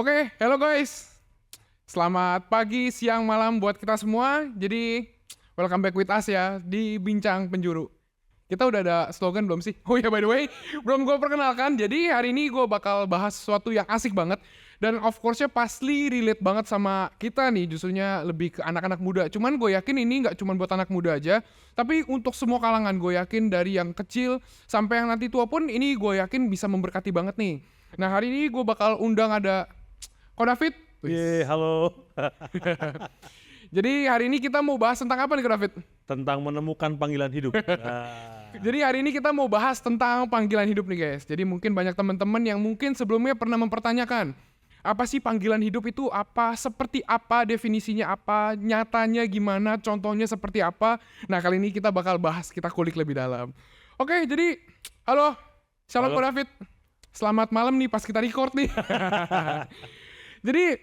Oke, hello guys. Selamat pagi, siang, malam buat kita semua. Jadi, welcome back with us ya di Bincang Penjuru. Kita udah ada slogan belum sih? Oh ya, by the way, belum gue perkenalkan. Jadi hari ini gue bakal bahas sesuatu yang asik banget. Dan of course-nya pasti relate banget sama kita nih, justrunya lebih ke anak-anak muda. Cuman gue yakin ini nggak cuma buat anak muda aja, tapi untuk semua kalangan. Gue yakin dari yang kecil sampai yang nanti tua pun ini gue yakin bisa memberkati banget nih. Nah hari ini gue bakal undang ada Ko David. Ye, halo. Jadi hari ini kita mau bahas tentang apa nih Ko David? Tentang menemukan panggilan hidup. Jadi hari ini kita mau bahas tentang panggilan hidup nih guys. Jadi mungkin banyak teman-teman yang mungkin sebelumnya pernah mempertanyakan, apa sih panggilan hidup itu, apa, seperti apa, definisinya apa, nyatanya gimana, contohnya seperti apa. Nah kali ini kita bakal bahas, kita kulik lebih dalam. Oke, jadi halo, shalom Halo. Ko David. Selamat malam nih pas kita record nih. Jadi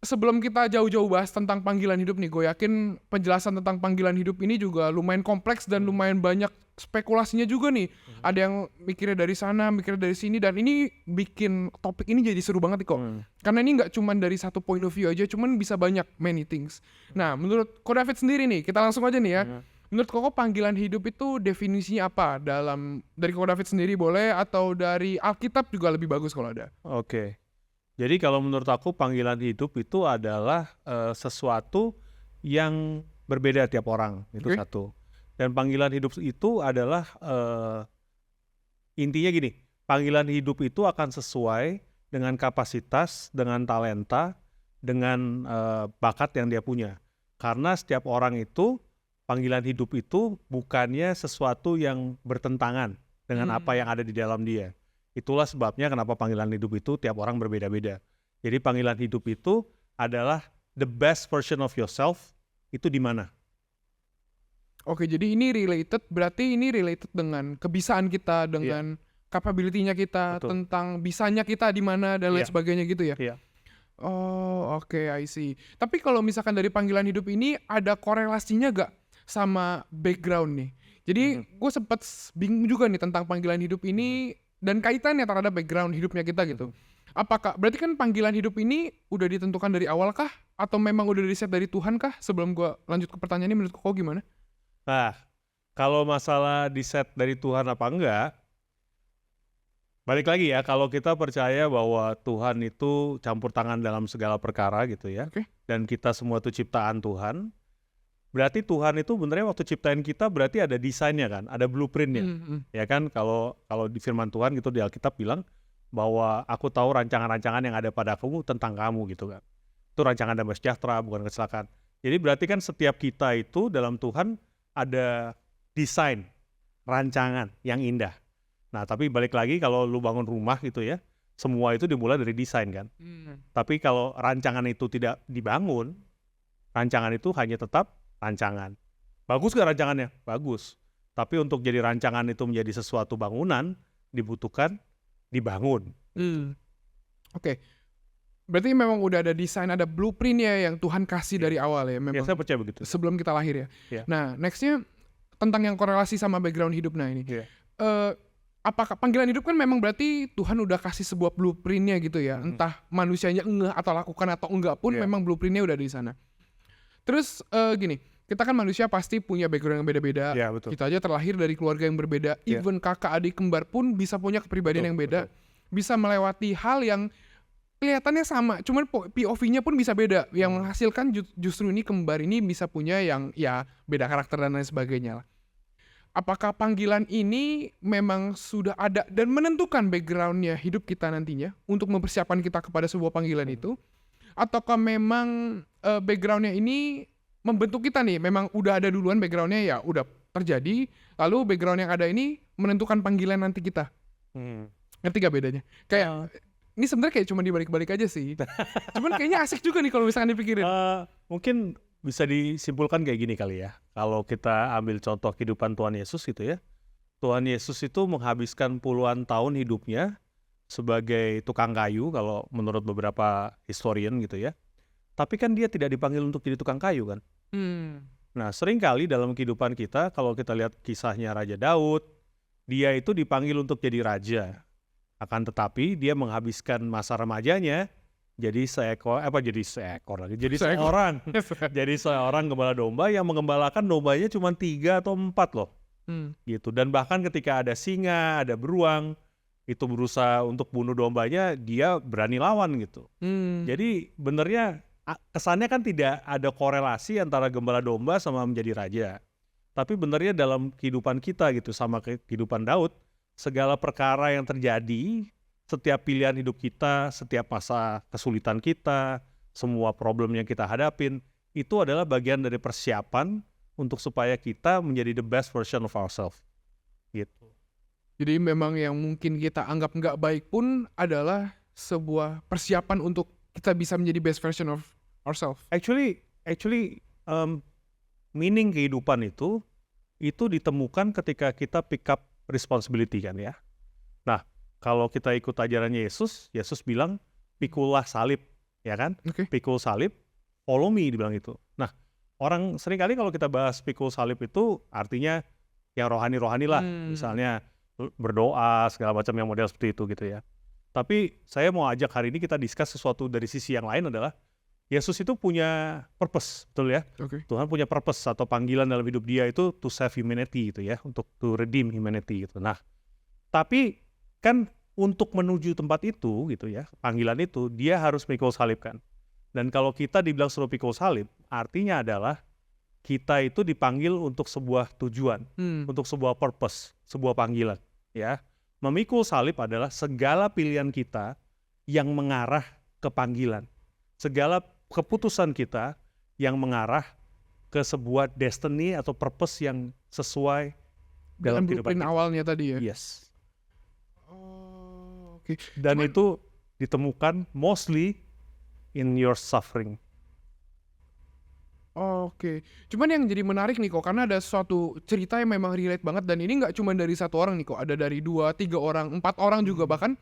sebelum kita jauh-jauh bahas tentang panggilan hidup nih, gue yakin penjelasan tentang panggilan hidup ini juga lumayan kompleks dan lumayan banyak spekulasinya juga nih. Ada yang mikirnya dari sana, mikirnya dari sini, dan ini bikin topik ini jadi seru banget nih kok. Karena ini nggak cuma dari satu point of view aja, cuman bisa banyak many things. Nah, menurut Ko David sendiri nih, kita langsung aja nih ya. Menurut Koko panggilan hidup itu definisinya apa? Dari Ko David sendiri boleh, atau dari Alkitab juga lebih bagus kalau ada. Oke. Jadi kalau menurut aku panggilan hidup itu adalah sesuatu yang berbeda tiap orang. Itu Oke. satu. Dan panggilan hidup itu adalah intinya gini. Panggilan hidup itu akan sesuai dengan kapasitas, dengan talenta, dengan bakat yang dia punya. Karena setiap orang itu panggilan hidup itu bukannya sesuatu yang bertentangan dengan apa yang ada di dalam dia. Itulah sebabnya kenapa panggilan hidup itu tiap orang berbeda-beda. Jadi panggilan hidup itu adalah the best version of yourself itu di mana? Oke, jadi berarti ini related dengan kebisaan kita, dengan capability-nya kita, Betul. tentang bisanya kita di mana dan lain Iya. sebagainya gitu ya? Iya. Oh, oke, I see. Tapi kalau misalkan dari panggilan hidup ini ada korelasinya gak sama background nih? Jadi gue sempet bingung juga nih tentang panggilan hidup ini dan kaitannya terhadap background hidupnya kita gitu. Apakah berarti kan panggilan hidup ini udah ditentukan dari awal kah? Atau memang udah di-set dari Tuhan kah? Sebelum gue lanjut ke pertanyaan ini, menurut Koko gimana? Nah, kalau masalah di set dari Tuhan apa enggak, balik lagi ya, kalau kita percaya bahwa Tuhan itu campur tangan dalam segala perkara gitu ya, Oke. dan kita semua itu ciptaan Tuhan, berarti Tuhan itu benernya waktu ciptain kita berarti ada desainnya kan, ada blueprintnya. Ya kan, kalau di firman Tuhan gitu di Alkitab bilang bahwa aku tahu rancangan-rancangan yang ada padaku tentang kamu gitu kan. Itu rancangan damai sejahtera, bukan kecelakaan. Jadi berarti kan setiap kita itu dalam Tuhan ada desain, rancangan yang indah. Nah tapi balik lagi kalau lu bangun rumah gitu ya, semua itu dimulai dari desain kan. Tapi kalau rancangan itu tidak dibangun, rancangan itu hanya tetap rancangan. Bagus gak rancangannya? Bagus. Tapi untuk jadi rancangan itu menjadi sesuatu bangunan, dibutuhkan dibangun. Oke. Berarti memang udah ada desain, ada blueprint-nya yang Tuhan kasih dari awal ya, Ya memang saya percaya begitu. sebelum kita lahir ya. Iya. Nah, next-nya tentang yang korelasi sama background hidup. Nah ini, Iya. apakah panggilan hidup kan memang berarti Tuhan udah kasih sebuah blueprint-nya gitu ya, entah manusianya ngeh atau lakukan atau enggak pun, Iya. memang blueprint-nya udah di sana. Terus gini, kita kan manusia pasti punya background yang beda-beda. Iya, betul. Kita aja terlahir dari keluarga yang berbeda. Iya. Even kakak adik kembar pun bisa punya kepribadian Betul, yang beda. Bisa melewati hal yang kelihatannya sama, cuman POV-nya pun bisa beda. Yang menghasilkan justru ini kembar ini bisa punya yang ya beda karakter dan lain sebagainya lah. Apakah panggilan ini memang sudah ada dan menentukan background-nya hidup kita nantinya untuk mempersiapkan kita kepada sebuah panggilan itu? Ataukah memang background-nya ini membentuk kita nih, memang udah ada duluan background-nya ya udah terjadi, lalu background yang ada ini menentukan panggilan nanti kita? Ngerti gak bedanya? Kayak ini sebenarnya kayak cuma dibalik-balik aja sih. Cuman kayaknya asik juga nih kalau misalkan dipikirin. Mungkin bisa disimpulkan kayak gini kali ya. Kalau kita ambil contoh kehidupan Tuhan Yesus gitu ya. Tuhan Yesus itu menghabiskan puluhan tahun hidupnya sebagai tukang kayu kalau menurut beberapa historian gitu ya. Tapi kan dia tidak dipanggil untuk jadi tukang kayu kan. Nah seringkali dalam kehidupan kita kalau kita lihat kisahnya Raja Daud, dia itu dipanggil untuk jadi raja. Akan tetapi dia menghabiskan masa remajanya jadi seekor lagi. Jadi Seekor. seorang gembala domba yang mengembalakan dombanya cuma 3 atau 4 loh. Gitu. Dan bahkan ketika ada singa, ada beruang, itu berusaha untuk bunuh dombanya, dia berani lawan gitu. Jadi benernya kesannya kan tidak ada korelasi antara gembala domba sama menjadi raja. Tapi benernya dalam kehidupan kita gitu, sama kehidupan Daud, segala perkara yang terjadi, setiap pilihan hidup kita, setiap masa kesulitan kita, semua problem yang kita hadapin, itu adalah bagian dari persiapan untuk supaya kita menjadi the best version of ourselves. Gitu. Jadi memang yang mungkin kita anggap nggak baik pun adalah sebuah persiapan untuk kita bisa menjadi best version of ourselves. Actually, meaning kehidupan itu ditemukan ketika kita pick up responsibility kan ya. Nah, kalau kita ikut ajarannya Yesus bilang pikulah salib, ya kan? Oke. Pikul salib, follow me, dibilang itu. Nah, orang seringkali kalau kita bahas pikul salib itu artinya yang rohani-rohani lah, misalnya berdoa segala macam yang model seperti itu gitu ya. Tapi saya mau ajak hari ini kita discuss sesuatu dari sisi yang lain adalah Yesus itu punya purpose, betul ya? Oke. Tuhan punya purpose atau panggilan dalam hidup dia itu to save humanity gitu ya, untuk to redeem humanity gitu. Nah, tapi kan untuk menuju tempat itu gitu ya, panggilan itu dia harus pikul salib kan. Dan kalau kita dibilang suruh pikul salib, artinya adalah kita itu dipanggil untuk sebuah tujuan, untuk sebuah purpose, sebuah panggilan ya. Memikul salib adalah segala pilihan kita yang mengarah ke panggilan. Segala keputusan kita yang mengarah ke sebuah destiny atau purpose yang sesuai dalam kehidupan blueprint kita. awalnya tadi ya. Yes. Oh, oke. Dan itu ditemukan mostly in your suffering. Oke. Cuman yang jadi menarik nih kok, karena ada suatu cerita yang memang relate banget, dan ini nggak cuma dari satu orang nih kok, ada dari 2, 3 orang, 4 orang juga bahkan.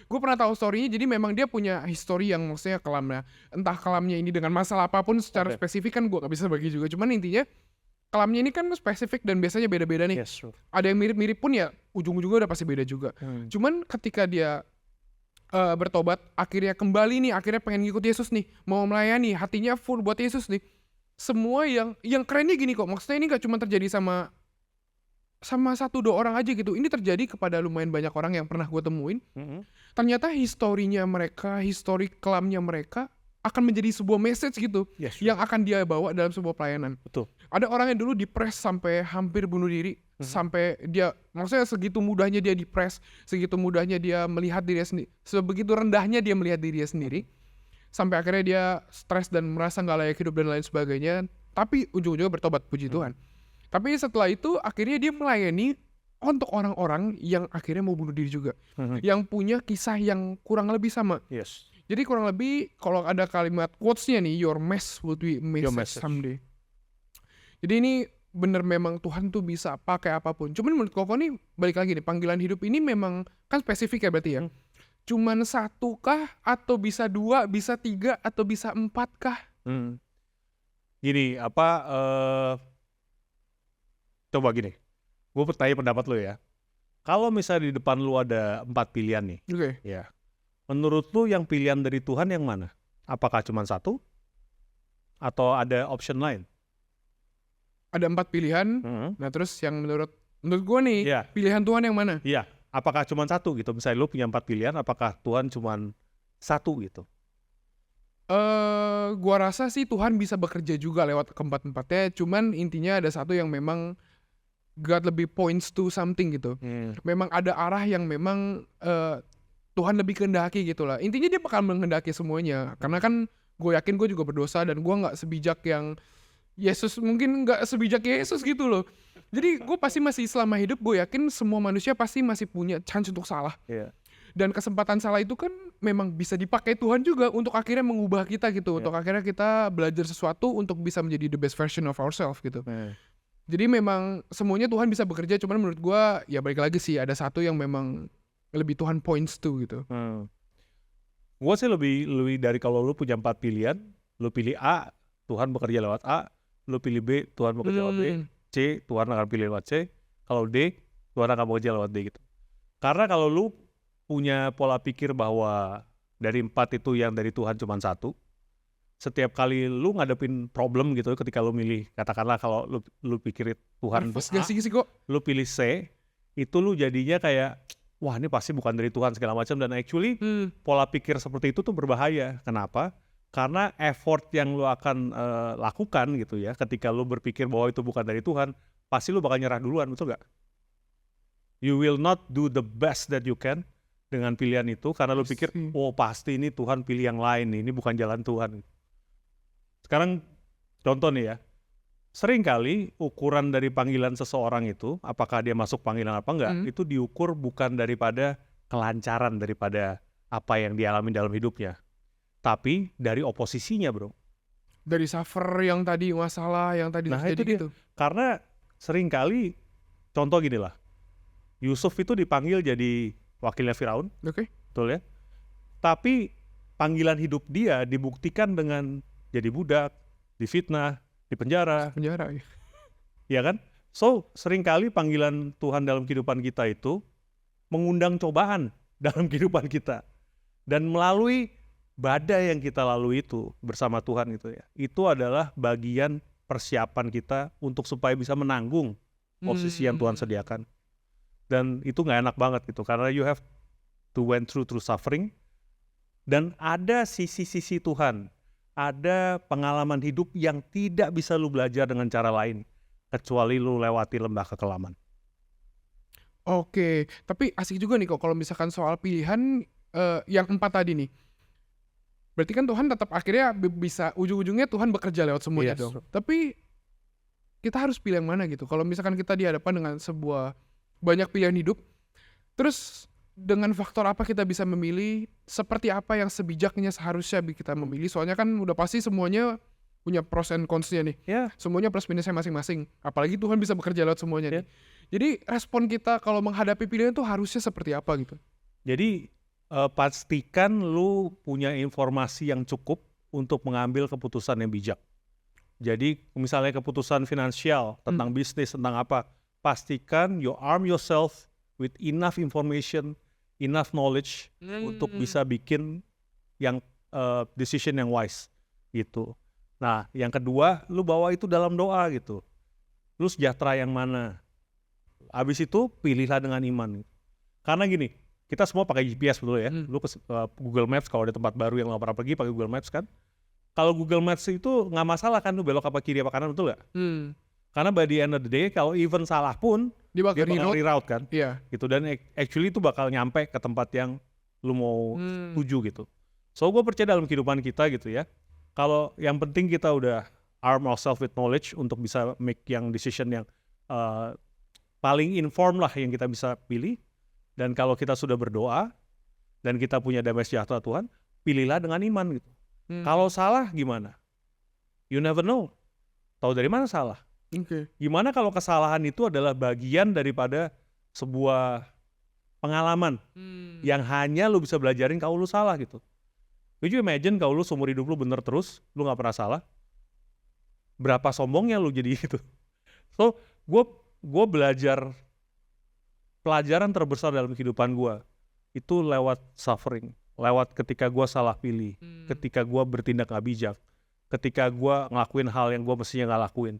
Gue pernah tahu story-nya, jadi memang dia punya history yang maksudnya kelamnya. Entah kelamnya ini dengan masalah apapun secara Oke. spesifik kan gue gak bisa bagi juga. Cuman intinya kelamnya ini kan spesifik dan biasanya beda-beda nih. Yes, sure. Ada yang mirip-mirip pun ya ujung-ujungnya udah pasti beda juga. Cuman ketika dia bertobat, akhirnya kembali nih, akhirnya pengen ngikut Yesus nih, mau melayani, hatinya full buat Yesus nih. Semua yang kerennya gini kok, maksudnya ini gak cuma terjadi sama 1-2 orang aja gitu. Ini terjadi kepada lumayan banyak orang yang pernah gue temuin. Ternyata historinya mereka, histori kelamnya mereka akan menjadi sebuah message gitu, Yes, yang akan dia bawa dalam sebuah pelayanan. betul. Ada orang yang dulu dipres sampai hampir bunuh diri, sampai dia, maksudnya segitu mudahnya dia dipres, segitu mudahnya dia melihat dirinya sendiri, sebegitu rendahnya dia melihat dirinya sendiri, sampai akhirnya dia stres dan merasa nggak layak hidup dan lain sebagainya. Tapi ujung-ujungnya bertobat, puji Tuhan. Tapi setelah itu akhirnya dia melayani untuk orang-orang yang akhirnya mau bunuh diri juga, yang punya kisah yang kurang lebih sama. Yes. Jadi kurang lebih kalau ada kalimat quotes-nya nih, your mess will be Your message message. someday. Jadi ini bener memang Tuhan tuh bisa pakai apapun. Cuman menurut Koko nih, balik lagi nih, panggilan hidup ini memang kan spesifik ya berarti ya. Cuman 1 kah, atau bisa 2, bisa 3, atau bisa 4 kah? Gini, coba gini, gue bertanya pendapat lo ya. Kalau misalnya di depan lu ada 4 pilihan nih, Oke. ya, menurut lu yang pilihan dari Tuhan yang mana? Apakah cuma 1? Atau ada option lain? Ada 4 pilihan. Nah terus yang menurut gue nih, Iya. pilihan Tuhan yang mana? Iya, apakah cuma 1 gitu? Misalnya lu punya 4 pilihan, apakah Tuhan cuma 1 gitu? Gua rasa sih Tuhan bisa bekerja juga lewat keempat-empatnya. Cuman intinya ada satu yang memang God lebih points to something gitu. Memang ada arah yang memang Tuhan lebih kehendaki gitu lah. Intinya dia bakal menghendaki semuanya. Karena kan gue yakin gue juga berdosa, dan gue gak sebijak yang Yesus, mungkin gak sebijak Yesus gitu loh. Jadi gue pasti masih, selama hidup gue yakin semua manusia pasti masih punya chance untuk salah. Iya. Dan kesempatan salah itu kan memang bisa dipakai Tuhan juga untuk akhirnya mengubah kita gitu. Untuk akhirnya kita belajar sesuatu untuk bisa menjadi the best version of ourselves gitu. Jadi memang semuanya Tuhan bisa bekerja, cuman menurut gua ya balik lagi sih, ada satu yang memang lebih Tuhan points to gitu. Gue sih lebih dari kalau lu punya 4 pilihan, lu pilih A, Tuhan bekerja lewat A, lu pilih B, Tuhan bekerja lewat B, C, Tuhan akan pilih lewat C, kalau D, Tuhan akan bekerja lewat D gitu. Karena kalau lu punya pola pikir bahwa Dari 4 itu yang dari Tuhan cuma 1. Setiap kali lu ngadepin problem gitu, ketika lu milih, katakanlah kalau lu pikir Tuhan itu Nervous gak A, sih kok? lu pilih C, itu lu jadinya kayak, wah ini pasti bukan dari Tuhan segala macam. Dan actually pola pikir seperti itu tuh berbahaya. Kenapa? Karena effort yang lu akan lakukan gitu ya, ketika lu berpikir bahwa itu bukan dari Tuhan, pasti lu bakal nyerah duluan, betul gak? You will not do the best that you can dengan pilihan itu, karena lu pikir, oh pasti ini Tuhan pilih yang lain nih, ini bukan jalan Tuhan. Sekarang contoh nih ya, seringkali ukuran dari panggilan seseorang itu, apakah dia masuk panggilan apa enggak, itu diukur bukan daripada kelancaran daripada apa yang dialami dalam hidupnya, tapi dari oposisinya, bro. Dari suffer yang tadi, masalah yang tadi Nah terjadi itu dia, gitu. karena seringkali, contoh gini lah, Yusuf itu dipanggil jadi wakilnya Firaun, Oke. betul ya? Tapi panggilan hidup dia dibuktikan dengan jadi budak, difitnah, di penjara, Penjara ya. ya kan? So, seringkali panggilan Tuhan dalam kehidupan kita itu mengundang cobaan dalam kehidupan kita. Dan melalui badai yang kita lalui itu bersama Tuhan itu ya, itu adalah bagian persiapan kita untuk supaya bisa menanggung posisi yang Tuhan sediakan. Dan itu nggak enak banget gitu, karena you have to went through suffering. Dan ada sisi-sisi Tuhan, ada pengalaman hidup yang tidak bisa lu belajar dengan cara lain kecuali lu lewati lembah kekelaman. Oke, tapi asik juga nih kok kalau misalkan soal pilihan yang 4 tadi nih. Berarti kan Tuhan tetap akhirnya bisa, ujung-ujungnya Tuhan bekerja lewat semuanya Yes. dong. Tapi kita harus pilih yang mana gitu. Kalau misalkan kita dihadapkan dengan sebuah banyak pilihan hidup, terus dengan faktor apa kita bisa memilih, seperti apa yang sebijaknya seharusnya kita memilih. Soalnya kan udah pasti semuanya punya pros and cons-nya nih. Ya, Semuanya plus minusnya masing-masing. Apalagi Tuhan bisa bekerja lewat semuanya nih. Jadi respon kita kalau menghadapi pilihan itu harusnya seperti apa gitu. jadi pastikan lu punya informasi yang cukup untuk mengambil keputusan yang bijak. Jadi misalnya keputusan finansial, tentang bisnis, tentang apa, pastikan you arm yourself with enough information, enough knowledge untuk bisa bikin yang decision yang wise gitu. Nah, yang kedua, lu bawa itu dalam doa gitu. Lu sejahtera yang mana? Habis itu pilihlah dengan iman. Karena gini, kita semua pakai GPS betul ya. Lu ke Google Maps kalau ada tempat baru yang nggak pernah pergi pakai Google Maps kan. Kalau Google Maps itu nggak masalah kan lu belok apa kiri apa kanan, betul nggak? Karena by the end of the day kalau even salah pun Dia dia bakal reroute. reroute kan. Iya. Gitu, dan actually itu bakal nyampe ke tempat yang lu mau tuju gitu. So gue percaya dalam kehidupan kita gitu ya, kalau yang penting kita udah arm ourselves with knowledge untuk bisa make yang decision yang paling inform lah yang kita bisa pilih. Dan kalau kita sudah berdoa dan kita punya damai sejahtera Tuhan, pilihlah dengan iman gitu. Kalau salah gimana? You never know. Tahu dari mana salah? Oke. Gimana kalau kesalahan itu adalah bagian daripada sebuah pengalaman yang hanya lu bisa belajarin kalau lu salah gitu. Could you imagine kalau lu seumur hidup lu bener terus, lu gak pernah salah? Berapa sombongnya lu jadi gitu. So, gue belajar, pelajaran terbesar dalam kehidupan gue itu lewat suffering, lewat ketika gue salah pilih, ketika gue bertindak gak bijak, ketika gue ngelakuin hal yang gue mestinya gak lakuin.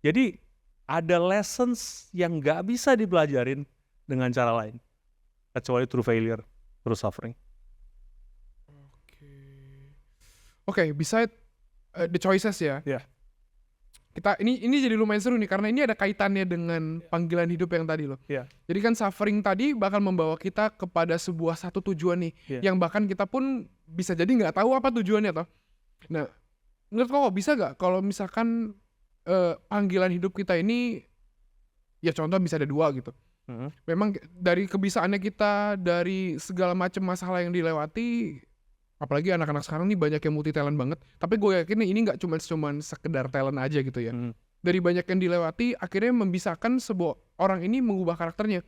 Jadi ada lessons yang gak bisa dipelajarin dengan cara lain kecuali through failure, through suffering. Oke, beside the choices ya. Ya. Kita ini jadi lumayan seru nih karena ini ada kaitannya dengan panggilan hidup yang tadi loh. Ya. Jadi kan suffering tadi bakal membawa kita kepada sebuah satu tujuan nih, yang bahkan kita pun bisa jadi nggak tahu apa tujuannya toh. Nah, menurut kok bisa nggak kalau misalkan panggilan hidup kita ini, ya contoh bisa ada 2 gitu. Memang dari kebisaannya kita, dari segala macam masalah yang dilewati, apalagi anak-anak sekarang nih banyak yang multi talent banget. Tapi gue yakin ini nggak cuma sekedar talent aja gitu ya. Dari banyak yang dilewati, akhirnya membisahkan sebuah orang ini mengubah karakternya.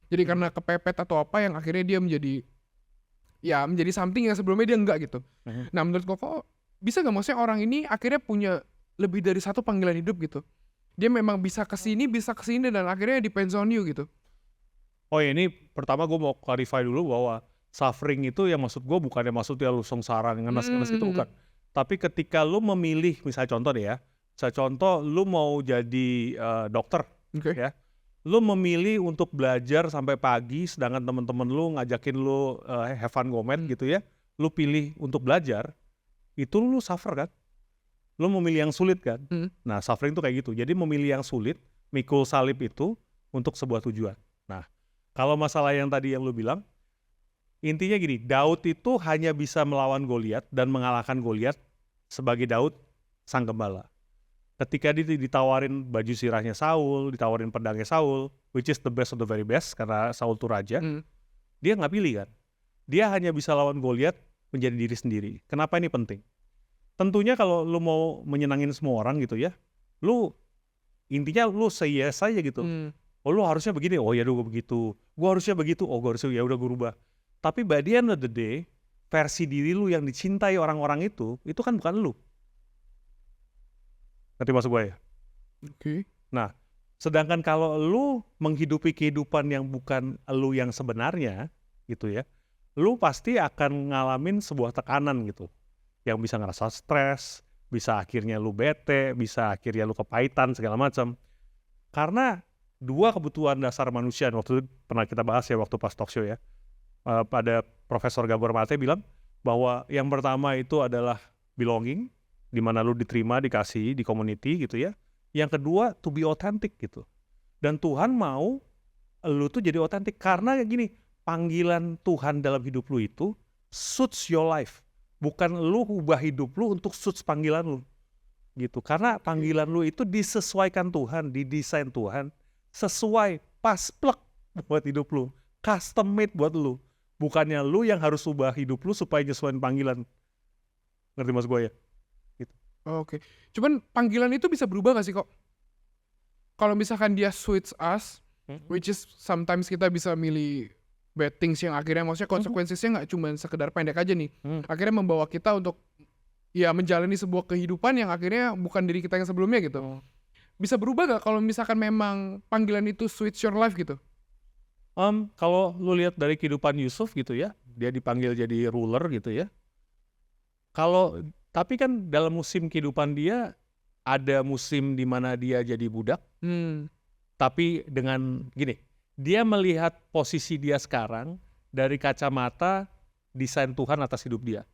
Jadi karena kepepet atau apa yang akhirnya dia menjadi something yang sebelumnya dia enggak gitu. Nah menurut Koko, bisa nggak maksudnya orang ini akhirnya punya lebih dari satu panggilan hidup gitu? Dia memang bisa kesini dan akhirnya depends on you gitu. Oh ini pertama gue mau clarify dulu bahwa suffering itu yang maksud gue bukannya maksudnya lu sengsara ngenes-ngenes itu bukan. Tapi ketika lu memilih, misalnya contoh deh ya, misalnya contoh lu mau jadi dokter, ya, lu memilih untuk belajar sampai pagi, sedangkan temen-temen lu ngajakin lu have fun gomet gitu ya, lu pilih untuk belajar, itu lu suffer kan? Lu memilih yang sulit kan? Nah, suffering itu kayak gitu. Jadi memilih yang sulit, mikul salib itu untuk sebuah tujuan. Nah, kalau masalah yang tadi yang lu bilang, intinya gini, Daud itu hanya bisa melawan Goliat dan mengalahkan Goliat sebagai Daud sang gembala. Ketika dia ditawarin baju sirahnya Saul, ditawarin pedangnya Saul, which is the best of the very best karena Saul itu raja, dia nggak pilih kan. Dia hanya bisa lawan Goliat menjadi diri sendiri. Kenapa ini penting? Tentunya kalau lu mau menyenangin semua orang gitu ya, lu intinya lu say yes aja gitu. Oh lu harusnya begini, oh ya udah gue begitu. Gue harusnya begitu, oh gue harusnya ya udah gue rubah. Tapi by the end of the day, versi diri lu yang dicintai orang-orang itu kan bukan lu. Ngerti maksud gue ya? Nah, sedangkan kalau lu menghidupi kehidupan yang bukan lu yang sebenarnya, gitu ya, lu pasti akan ngalamin sebuah tekanan gitu. Yang bisa ngerasa stres, bisa akhirnya lu bete, bisa akhirnya lu kepahitan, segala macam. Karena dua kebutuhan dasar manusia, waktu itu pernah kita bahas ya waktu pas talk show ya, pada Profesor Gabor Mate bilang bahwa yang pertama itu adalah belonging, di mana lu diterima, dikasihi, di community gitu ya. Yang kedua, to be authentic gitu. Dan Tuhan mau lu tuh jadi authentic karena kayak gini, panggilan Tuhan dalam hidup lu itu suits your life. Bukan lu ubah hidup lu untuk suits panggilan lu. Gitu. Karena panggilan lu itu disesuaikan Tuhan, didesain Tuhan sesuai pas plek buat hidup lu. Custom made buat lu. Bukannya lu yang harus ubah hidup lu supaya nyesuaiin panggilan. Ngerti maksud gue ya? Gitu. Oke. Cuman panggilan itu bisa berubah gak sih kok? Kalau misalkan dia suits us, which is sometimes kita bisa milih bad things yang akhirnya maksudnya konsekuensinya gak cuma sekedar pendek aja nih. Akhirnya membawa kita untuk ya menjalani sebuah kehidupan yang akhirnya bukan diri kita yang sebelumnya gitu. Bisa berubah gak kalau misalkan memang panggilan itu suits your life gitu? Kalau lu lihat dari kehidupan Yusuf gitu ya, dia dipanggil jadi ruler gitu ya. Tapi kan dalam musim kehidupan dia ada musim di mana dia jadi budak. Tapi dengan gini, dia melihat posisi dia sekarang dari kacamata desain Tuhan atas hidup dia.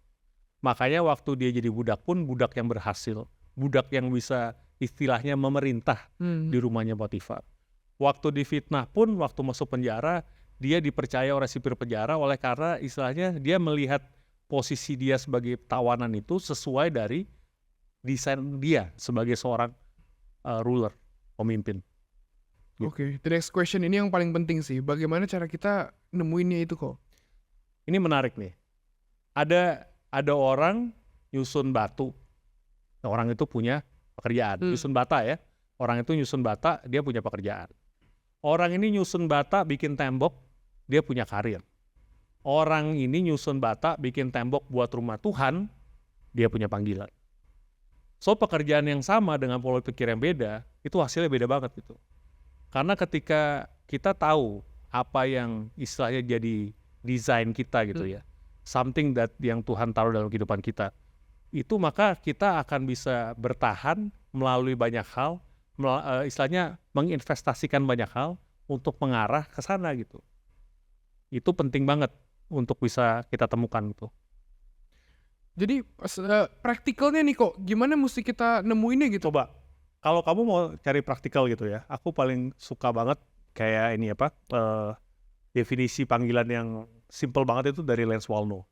Makanya waktu dia jadi budak pun budak yang berhasil, budak yang bisa istilahnya memerintah di rumahnya Potifar. Waktu difitnah pun, waktu masuk penjara, dia dipercaya oleh sipir penjara oleh karena istilahnya dia melihat posisi dia sebagai tawanan itu sesuai dari desain dia sebagai seorang ruler, pemimpin. Oke, the next question ini yang paling penting sih. Bagaimana cara kita nemuinnya itu kok? Ini menarik nih. Ada orang nyusun batu. Orang itu punya pekerjaan. Nyusun bata ya. Orang itu nyusun bata, dia punya pekerjaan. Orang ini nyusun bata, bikin tembok, dia punya karir. Orang ini nyusun bata, bikin tembok buat rumah Tuhan, dia punya panggilan. So pekerjaan yang sama dengan pola pikir yang beda, itu hasilnya beda banget gitu. Karena ketika kita tahu apa yang istilahnya jadi desain kita gitu ya, something that yang Tuhan taruh dalam kehidupan kita, itu maka kita akan bisa bertahan melalui banyak hal, istilahnya menginvestasikan banyak hal untuk mengarah ke sana gitu. Itu penting banget untuk bisa kita temukan gitu. Jadi praktikalnya nih kok, gimana mesti kita nemuinnya gitu? Coba, kalau kamu mau cari praktikal gitu ya, aku paling suka banget kayak ini definisi panggilan yang simple banget itu dari Lance Walno.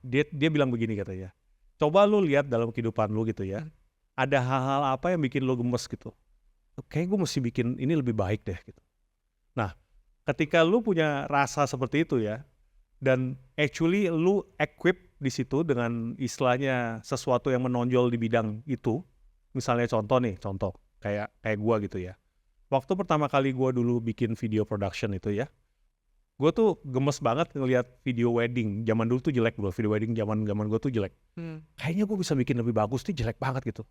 Dia bilang begini katanya, coba lu lihat dalam kehidupan lu gitu ya, ada hal-hal apa yang bikin lu gemes gitu. Kayaknya gue mesti bikin ini lebih baik deh gitu. Nah, ketika lu punya rasa seperti itu ya, dan actually lu equip di situ dengan istilahnya sesuatu yang menonjol di bidang itu, misalnya contoh kayak gua gitu ya. Waktu pertama kali gua dulu bikin video production itu ya, gua tuh gemes banget ngelihat video wedding. Zaman dulu tuh jelek bro, video wedding zaman gua tuh jelek. Kayaknya gua bisa bikin lebih bagus, tuh jelek banget gitu.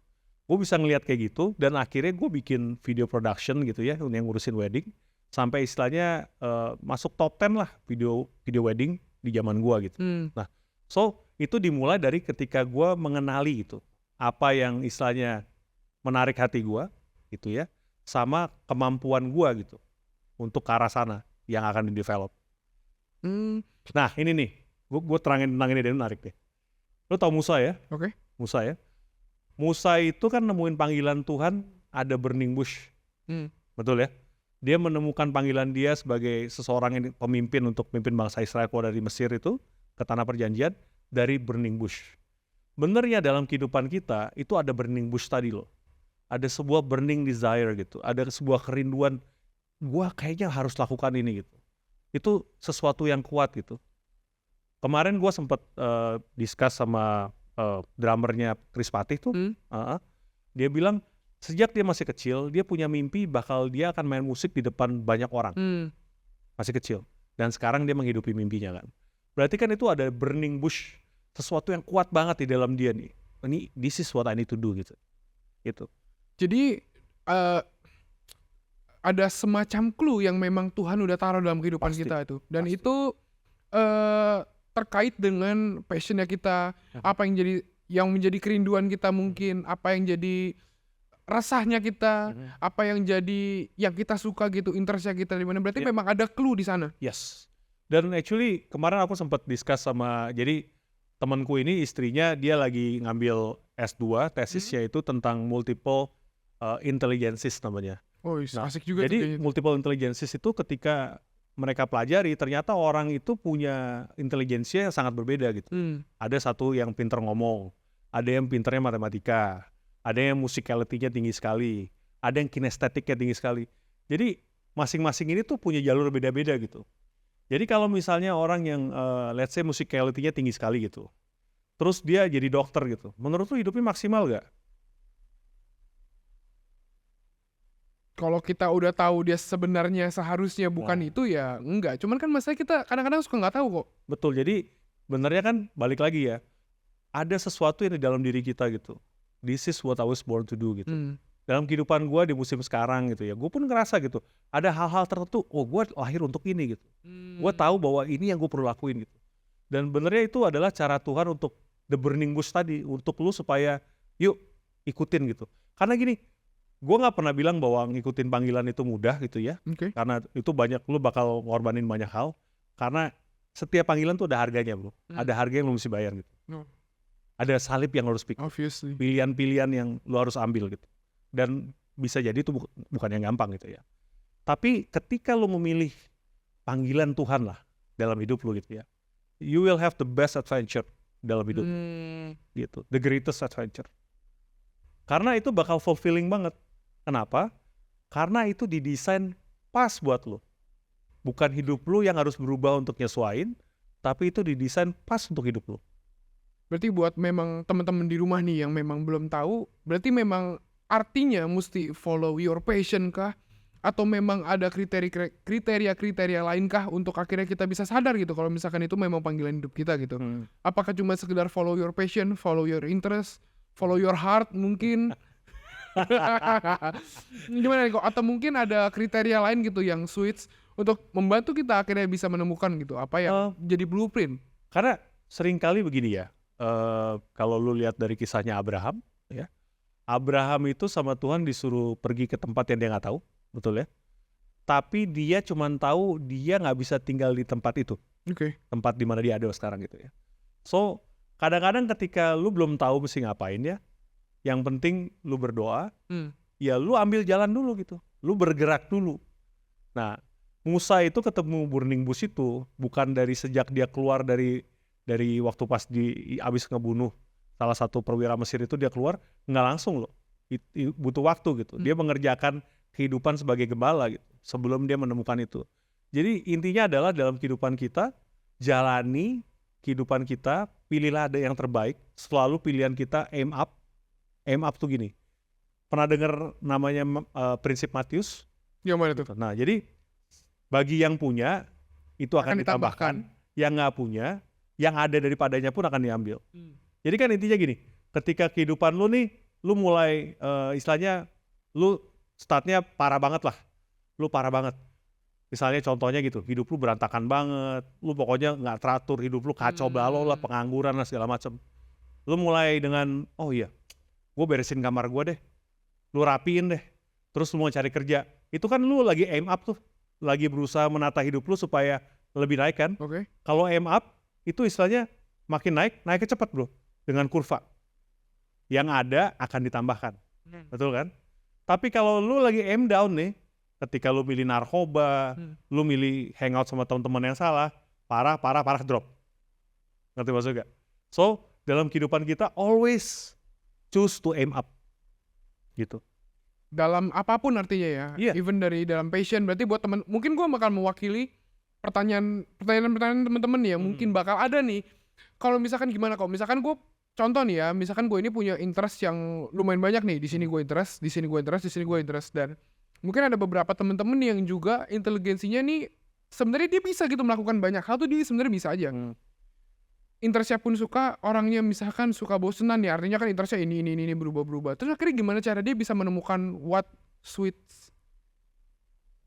Gue bisa ngelihat kayak gitu dan akhirnya gue bikin video production gitu ya yang ngurusin wedding sampai istilahnya masuk top 10 lah video wedding di zaman gua gitu. Nah, so itu dimulai dari ketika gua mengenali itu apa yang istilahnya menarik hati gua gitu ya, sama kemampuan gua gitu untuk ke arah sana yang akan di-develop. Nah, ini nih, gua terangin tentang ini deh, menarik deh. Lo tau Musa ya? Oke. Musa ya. Musa itu kan nemuin panggilan Tuhan ada burning bush. Betul ya? Dia menemukan panggilan dia sebagai seseorang yang pemimpin untuk memimpin bangsa Israel keluar dari Mesir itu ke tanah perjanjian dari burning bush. Benernya dalam kehidupan kita itu ada burning bush tadi loh. Ada sebuah burning desire gitu. Ada sebuah kerinduan, gua kayaknya harus lakukan ini gitu. Itu sesuatu yang kuat gitu. Kemarin gua sempat discuss sama drummernya Chris Patih tuh. Dia bilang sejak dia masih kecil, dia punya mimpi bakal dia akan main musik di depan banyak orang. Masih kecil. Dan sekarang dia menghidupi mimpinya kan. Berarti kan itu ada burning bush. Sesuatu yang kuat banget di dalam dia nih. Ini, this is what I need to do gitu. Gitu. Jadi ada semacam clue yang memang Tuhan udah taruh dalam kehidupan Pasti. kita itu. Dan Pasti. itu terkait dengan passionnya kita, apa yang menjadi kerinduan kita mungkin, apa yang jadi resahnya kita, apa yang jadi yang kita suka gitu, interestnya kita di mana. Berarti memang ada clue di sana. Yes. Dan actually kemarin aku sempat discuss sama, jadi temanku ini istrinya dia lagi ngambil S2 tesisnya itu tentang multiple intelligences namanya. Oh, Nah, asik juga tuh jadi kayaknya. multiple intelligences itu ketika mereka pelajari ternyata orang itu punya intelijensia yang sangat berbeda gitu. Ada satu yang pinter ngomong, ada yang pinternya matematika, ada yang musicality-nya tinggi sekali, ada yang kinestetiknya tinggi sekali. Jadi masing-masing ini tuh punya jalur beda-beda gitu. Jadi kalau misalnya orang yang let's say musicality-nya tinggi sekali gitu, terus dia jadi dokter gitu, menurut lu hidupnya maksimal gak? Kalau kita udah tahu dia sebenarnya seharusnya bukan itu ya enggak. Cuman kan masalah kita kadang-kadang suka nggak tahu kok. Betul, jadi benernya kan balik lagi ya, ada sesuatu yang di dalam diri kita gitu. This is what I was born to do gitu. Dalam kehidupan gue di musim sekarang gitu ya, gue pun ngerasa gitu, ada hal-hal tertentu, oh gue lahir untuk ini gitu. Gue tahu bahwa ini yang gue perlu lakuin gitu. Dan benernya itu adalah cara Tuhan untuk the burning bush tadi, untuk lu supaya yuk ikutin gitu. Karena gini, gue nggak pernah bilang bahwa ngikutin panggilan itu mudah gitu ya. Karena itu banyak, lu bakal ngorbanin banyak hal. Karena setiap panggilan tuh ada harganya bro. Ada harga yang lu mesti bayar gitu. Ada salib yang lu harus pikir. Obviously. Pilihan-pilihan yang lu harus ambil gitu. Dan bisa jadi itu bukan yang gampang gitu ya. Tapi ketika lu memilih panggilan Tuhan lah dalam hidup lu gitu ya, you will have the best adventure dalam hidup gitu. The greatest adventure. Karena itu bakal fulfilling banget. Kenapa? Karena itu didesain pas buat lo. Bukan hidup lo yang harus berubah untuk nyesuain, tapi itu didesain pas untuk hidup lo. Berarti buat memang teman-teman di rumah nih yang memang belum tahu, berarti memang artinya mesti follow your passion kah? Atau memang ada kriteria-kriteria lain kah untuk akhirnya kita bisa sadar gitu kalau misalkan itu memang panggilan hidup kita gitu. Apakah cuma sekedar follow your passion, follow your interest, follow your heart mungkin? Gimana nih kok? Atau mungkin ada kriteria lain gitu yang switch untuk membantu kita akhirnya bisa menemukan gitu apa yang jadi blueprint? Karena seringkali begini ya, kalau lu lihat dari kisahnya Abraham ya, Abraham itu sama Tuhan disuruh pergi ke tempat yang dia nggak tahu, betul ya? Tapi dia cuma tahu dia nggak bisa tinggal di tempat itu, tempat di mana dia ada sekarang gitu ya. So kadang-kadang ketika lu belum tahu mesti ngapain ya, yang penting lu berdoa, ya lu ambil jalan dulu gitu, lu bergerak dulu. Nah, Musa itu ketemu burning bush itu bukan dari sejak dia keluar dari waktu pas abis ngebunuh salah satu perwira Mesir itu dia keluar, nggak langsung loh, butuh waktu gitu. Dia mengerjakan kehidupan sebagai gembala gitu sebelum dia menemukan itu. Jadi intinya adalah dalam kehidupan kita, jalani kehidupan kita, pilihlah ada yang terbaik, selalu pilihan kita aim up. Aim up tuh gini, pernah dengar namanya prinsip Matius? Yang mana tuh? Nah jadi bagi yang punya itu akan ditambahkan, yang nggak punya, yang ada daripadanya pun akan diambil. Jadi kan intinya gini, ketika kehidupan lu nih, lu mulai istilahnya lu startnya parah banget lah, lu parah banget. Misalnya contohnya gitu, hidup lu berantakan banget, lu pokoknya nggak teratur, hidup lu kacau balau lah, pengangguran lah segala macam. Lu mulai dengan, oh iya, gue beresin kamar gue deh, lu rapiin deh, terus lu mau cari kerja. Itu kan lu lagi aim up tuh, lagi berusaha menata hidup lu supaya lebih naik kan. Oke. Kalau aim up, itu istilahnya makin naik, naiknya cepat bro, dengan kurva. Yang ada akan ditambahkan, betul kan? Tapi kalau lu lagi aim down nih, ketika lu milih narkoba, lu milih hangout sama teman-teman yang salah, parah, drop. Ngerti maksud gak? So, dalam kehidupan kita always choose to aim up. Gitu. Dalam apapun artinya ya. Iya. Even dari dalam passion, berarti buat teman, mungkin gue bakal mewakili pertanyaan teman-teman ya, mungkin bakal ada nih. Kalau misalkan gimana kok? Misalkan gue contoh nih ya, misalkan gue ini punya interest yang lumayan banyak nih, di sini gue interest, di sini gue interest, di sini gue interest, dan mungkin ada beberapa teman-teman yang juga inteligensinya nih sebenarnya dia bisa gitu melakukan banyak hal tuh, dia sebenarnya bisa aja. Interestnya pun suka, orangnya misalkan suka bosenan ya, artinya kan interestnya ini berubah-berubah. Terus akhirnya gimana cara dia bisa menemukan what suits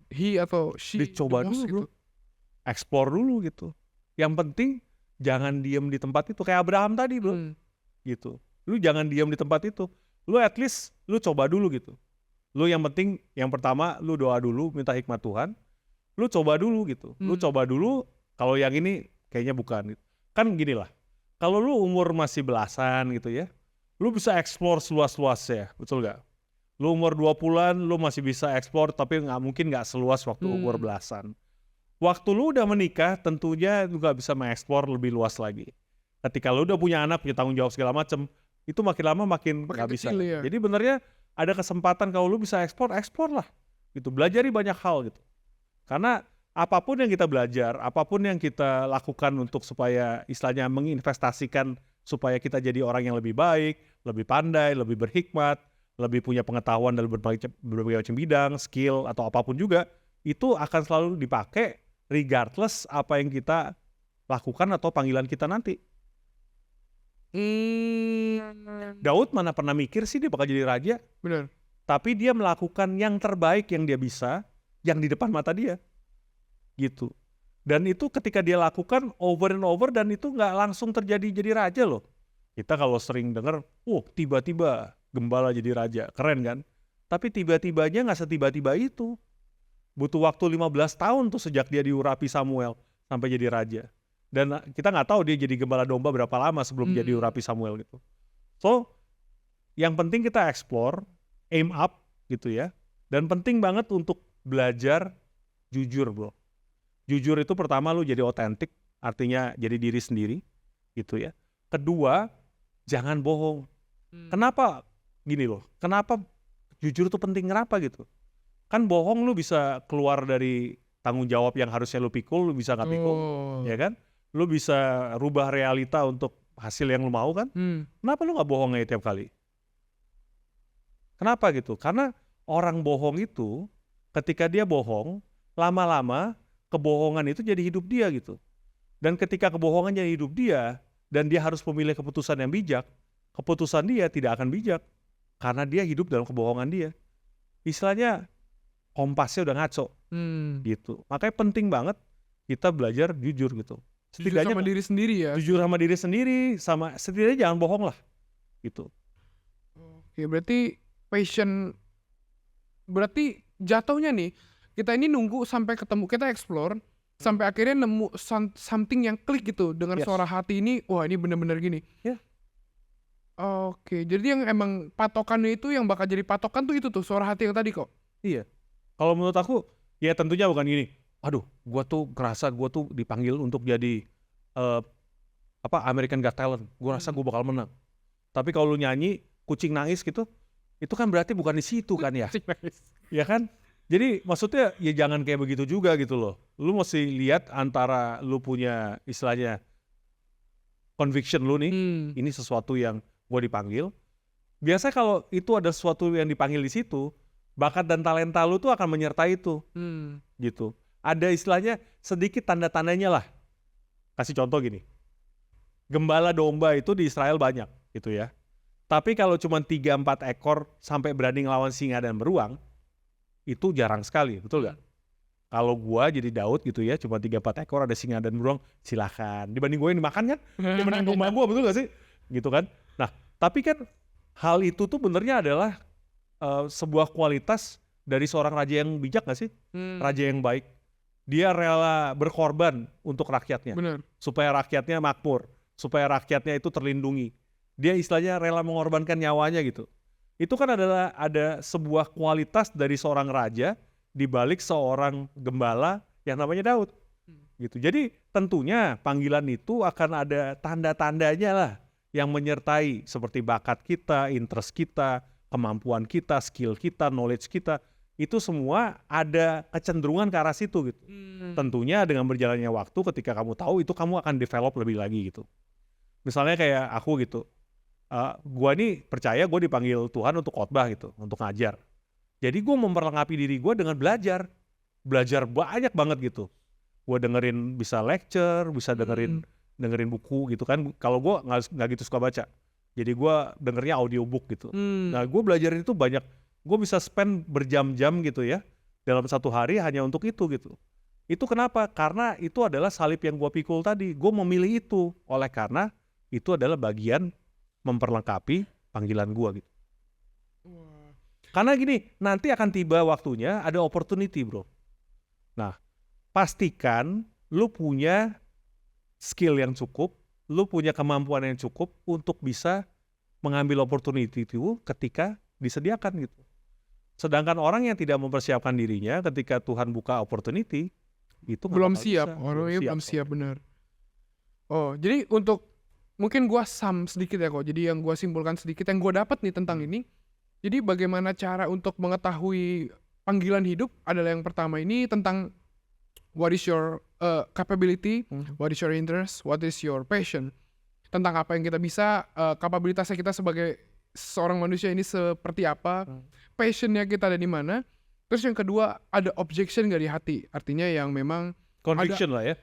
he atau she Dicoba the most dulu bro, gitu. explore dulu gitu. Yang penting jangan diem di tempat itu, kayak Abraham tadi bro. Gitu. Lu jangan diem di tempat itu, lu at least lu coba dulu gitu. Lu yang penting, yang pertama lu doa dulu, minta hikmat Tuhan. Lu coba dulu gitu. Lu coba dulu, kalau yang ini kayaknya bukan. Kan gini lah, kalau lu umur masih belasan gitu ya, lu bisa explore seluas-luasnya, betul gak? Lu umur 20-an, lu masih bisa explore, tapi mungkin gak seluas waktu umur belasan. Waktu lu udah menikah, tentunya lu gak bisa mengeksplor lebih luas lagi. Ketika lu udah punya anak, punya tanggung jawab segala macem, itu makin lama makin gak bisa. Ya. Jadi benernya ada kesempatan kalau lu bisa explore lah. Gitu, belajari banyak hal gitu. Karena apapun yang kita belajar, apapun yang kita lakukan untuk supaya istilahnya menginvestasikan supaya kita jadi orang yang lebih baik, lebih pandai, lebih berhikmat, lebih punya pengetahuan dalam berbagai macam bidang, skill atau apapun juga, itu akan selalu dipakai regardless apa yang kita lakukan atau panggilan kita nanti. Daud mana pernah mikir sih dia bakal jadi raja? Benar. Tapi dia melakukan yang terbaik yang dia bisa, yang di depan mata dia. Gitu. Dan itu ketika dia lakukan over and over, dan itu nggak langsung terjadi jadi raja loh. Kita kalau sering dengar, tiba-tiba gembala jadi raja, keren kan? Tapi tiba-tibanya nggak setiba-tiba itu. Butuh waktu 15 tahun tuh sejak dia diurapi Samuel sampai jadi raja. Dan kita nggak tahu dia jadi gembala domba berapa lama sebelum dia diurapi Samuel gitu. So, yang penting kita explore, aim up gitu ya. Dan penting banget untuk belajar jujur bro. Jujur itu pertama lu jadi otentik, artinya jadi diri sendiri gitu ya. Kedua, jangan bohong. Kenapa gini loh, kenapa jujur itu penting, kenapa gitu? Kan bohong lu bisa keluar dari tanggung jawab yang harusnya lu pikul, lu bisa gak pikul, ya kan? Lu bisa rubah realita untuk hasil yang lu mau kan? Kenapa lu gak bohong aja tiap kali? Kenapa gitu? Karena orang bohong itu, ketika dia bohong, lama-lama kebohongan itu jadi hidup dia gitu. Dan ketika kebohongan jadi hidup dia, dan dia harus memilih keputusan yang bijak, keputusan dia tidak akan bijak. Karena dia hidup dalam kebohongan dia. Istilahnya, kompasnya udah ngaco. Gitu. Makanya penting banget kita belajar jujur gitu. Setidaknya jujur sama diri sendiri ya. Jujur sama diri sendiri, sama setidaknya jangan bohong lah. Gitu. Oke, berarti passion, berarti jatuhnya nih, kita ini nunggu sampai ketemu, kita explore, sampai akhirnya nemu something yang klik gitu, dengan suara hati ini, wah ini bener-bener gini. Oke, jadi yang emang patokannya itu, yang bakal jadi patokan tuh itu tuh, suara hati yang tadi kok. Iya. Kalau menurut aku, ya tentunya bukan gini, aduh, gua tuh ngerasa gua tuh dipanggil untuk jadi American Got Talent, gua rasa gua bakal menang. Tapi kalau lu nyanyi, kucing nangis gitu, itu kan berarti bukan di situ kan ya. Ya kan? Jadi maksudnya ya jangan kayak begitu juga gitu loh. Lu mesti lihat antara lu punya istilahnya conviction lu nih, ini sesuatu yang gue dipanggil. Biasanya kalau itu ada sesuatu yang dipanggil di situ, bakat dan talenta lu tuh akan menyertai itu. Gitu. Ada istilahnya sedikit tanda-tandanya lah. Kasih contoh gini. Gembala domba itu di Israel banyak gitu ya. Tapi kalau cuma 3-4 ekor sampai berani ngelawan singa dan beruang, itu jarang sekali, betul gak? kalau gua jadi Daud gitu ya, cuma 3-4 ekor, ada singa dan beruang, silakan. Dibanding gua yang dimakan kan, dibanding rumah gua, betul gak sih? Gitu kan. Nah, tapi kan hal itu tuh benernya adalah sebuah kualitas dari seorang raja yang bijak gak sih? Raja yang baik. Dia rela berkorban untuk rakyatnya. Benar. Supaya rakyatnya makmur, supaya rakyatnya itu terlindungi. Dia istilahnya rela mengorbankan nyawanya gitu. Itu kan adalah ada sebuah kualitas dari seorang raja di balik seorang gembala yang namanya Daud. Gitu. Jadi tentunya panggilan itu akan ada tanda-tandanya lah yang menyertai seperti bakat kita, interest kita, kemampuan kita, skill kita, knowledge kita. Itu semua ada kecenderungan ke arah situ gitu. Tentunya dengan berjalannya waktu ketika kamu tahu itu kamu akan develop lebih lagi gitu. Misalnya kayak aku gitu. Gua nih percaya gue dipanggil Tuhan untuk khotbah gitu, untuk ngajar. Jadi gue memperlengkapi diri gue dengan belajar banyak banget gitu. Gue dengerin bisa lecture, bisa dengerin buku gitu kan. Kalau gue nggak gitu suka baca, jadi gue dengernya audiobook gitu. Nah gue belajar itu banyak, gue bisa spend berjam-jam gitu ya dalam satu hari hanya untuk itu gitu. Itu kenapa? Karena itu adalah salib yang gue pikul tadi. Gue memilih itu oleh karena itu adalah bagian memperlengkapi panggilan gua gitu. Karena gini, nanti akan tiba waktunya ada opportunity bro. Nah, pastikan lu punya skill yang cukup, lu punya kemampuan yang cukup untuk bisa mengambil opportunity itu ketika disediakan gitu. Sedangkan orang yang tidak mempersiapkan dirinya ketika Tuhan buka opportunity, itu belum siap, orangnya belum siap benar. Oh, jadi untuk mungkin gue sedikit ya kok. Jadi yang gue simpulkan sedikit yang gue dapat nih tentang ini. Jadi bagaimana cara untuk mengetahui panggilan hidup adalah yang pertama ini tentang what is your capability, what is your interest, what is your passion. Tentang apa yang kita bisa, kapabilitasnya kita sebagai seorang manusia ini seperti apa, passionnya kita ada di mana. Terus yang kedua ada objection dari hati. Artinya yang memang conviction lah ya.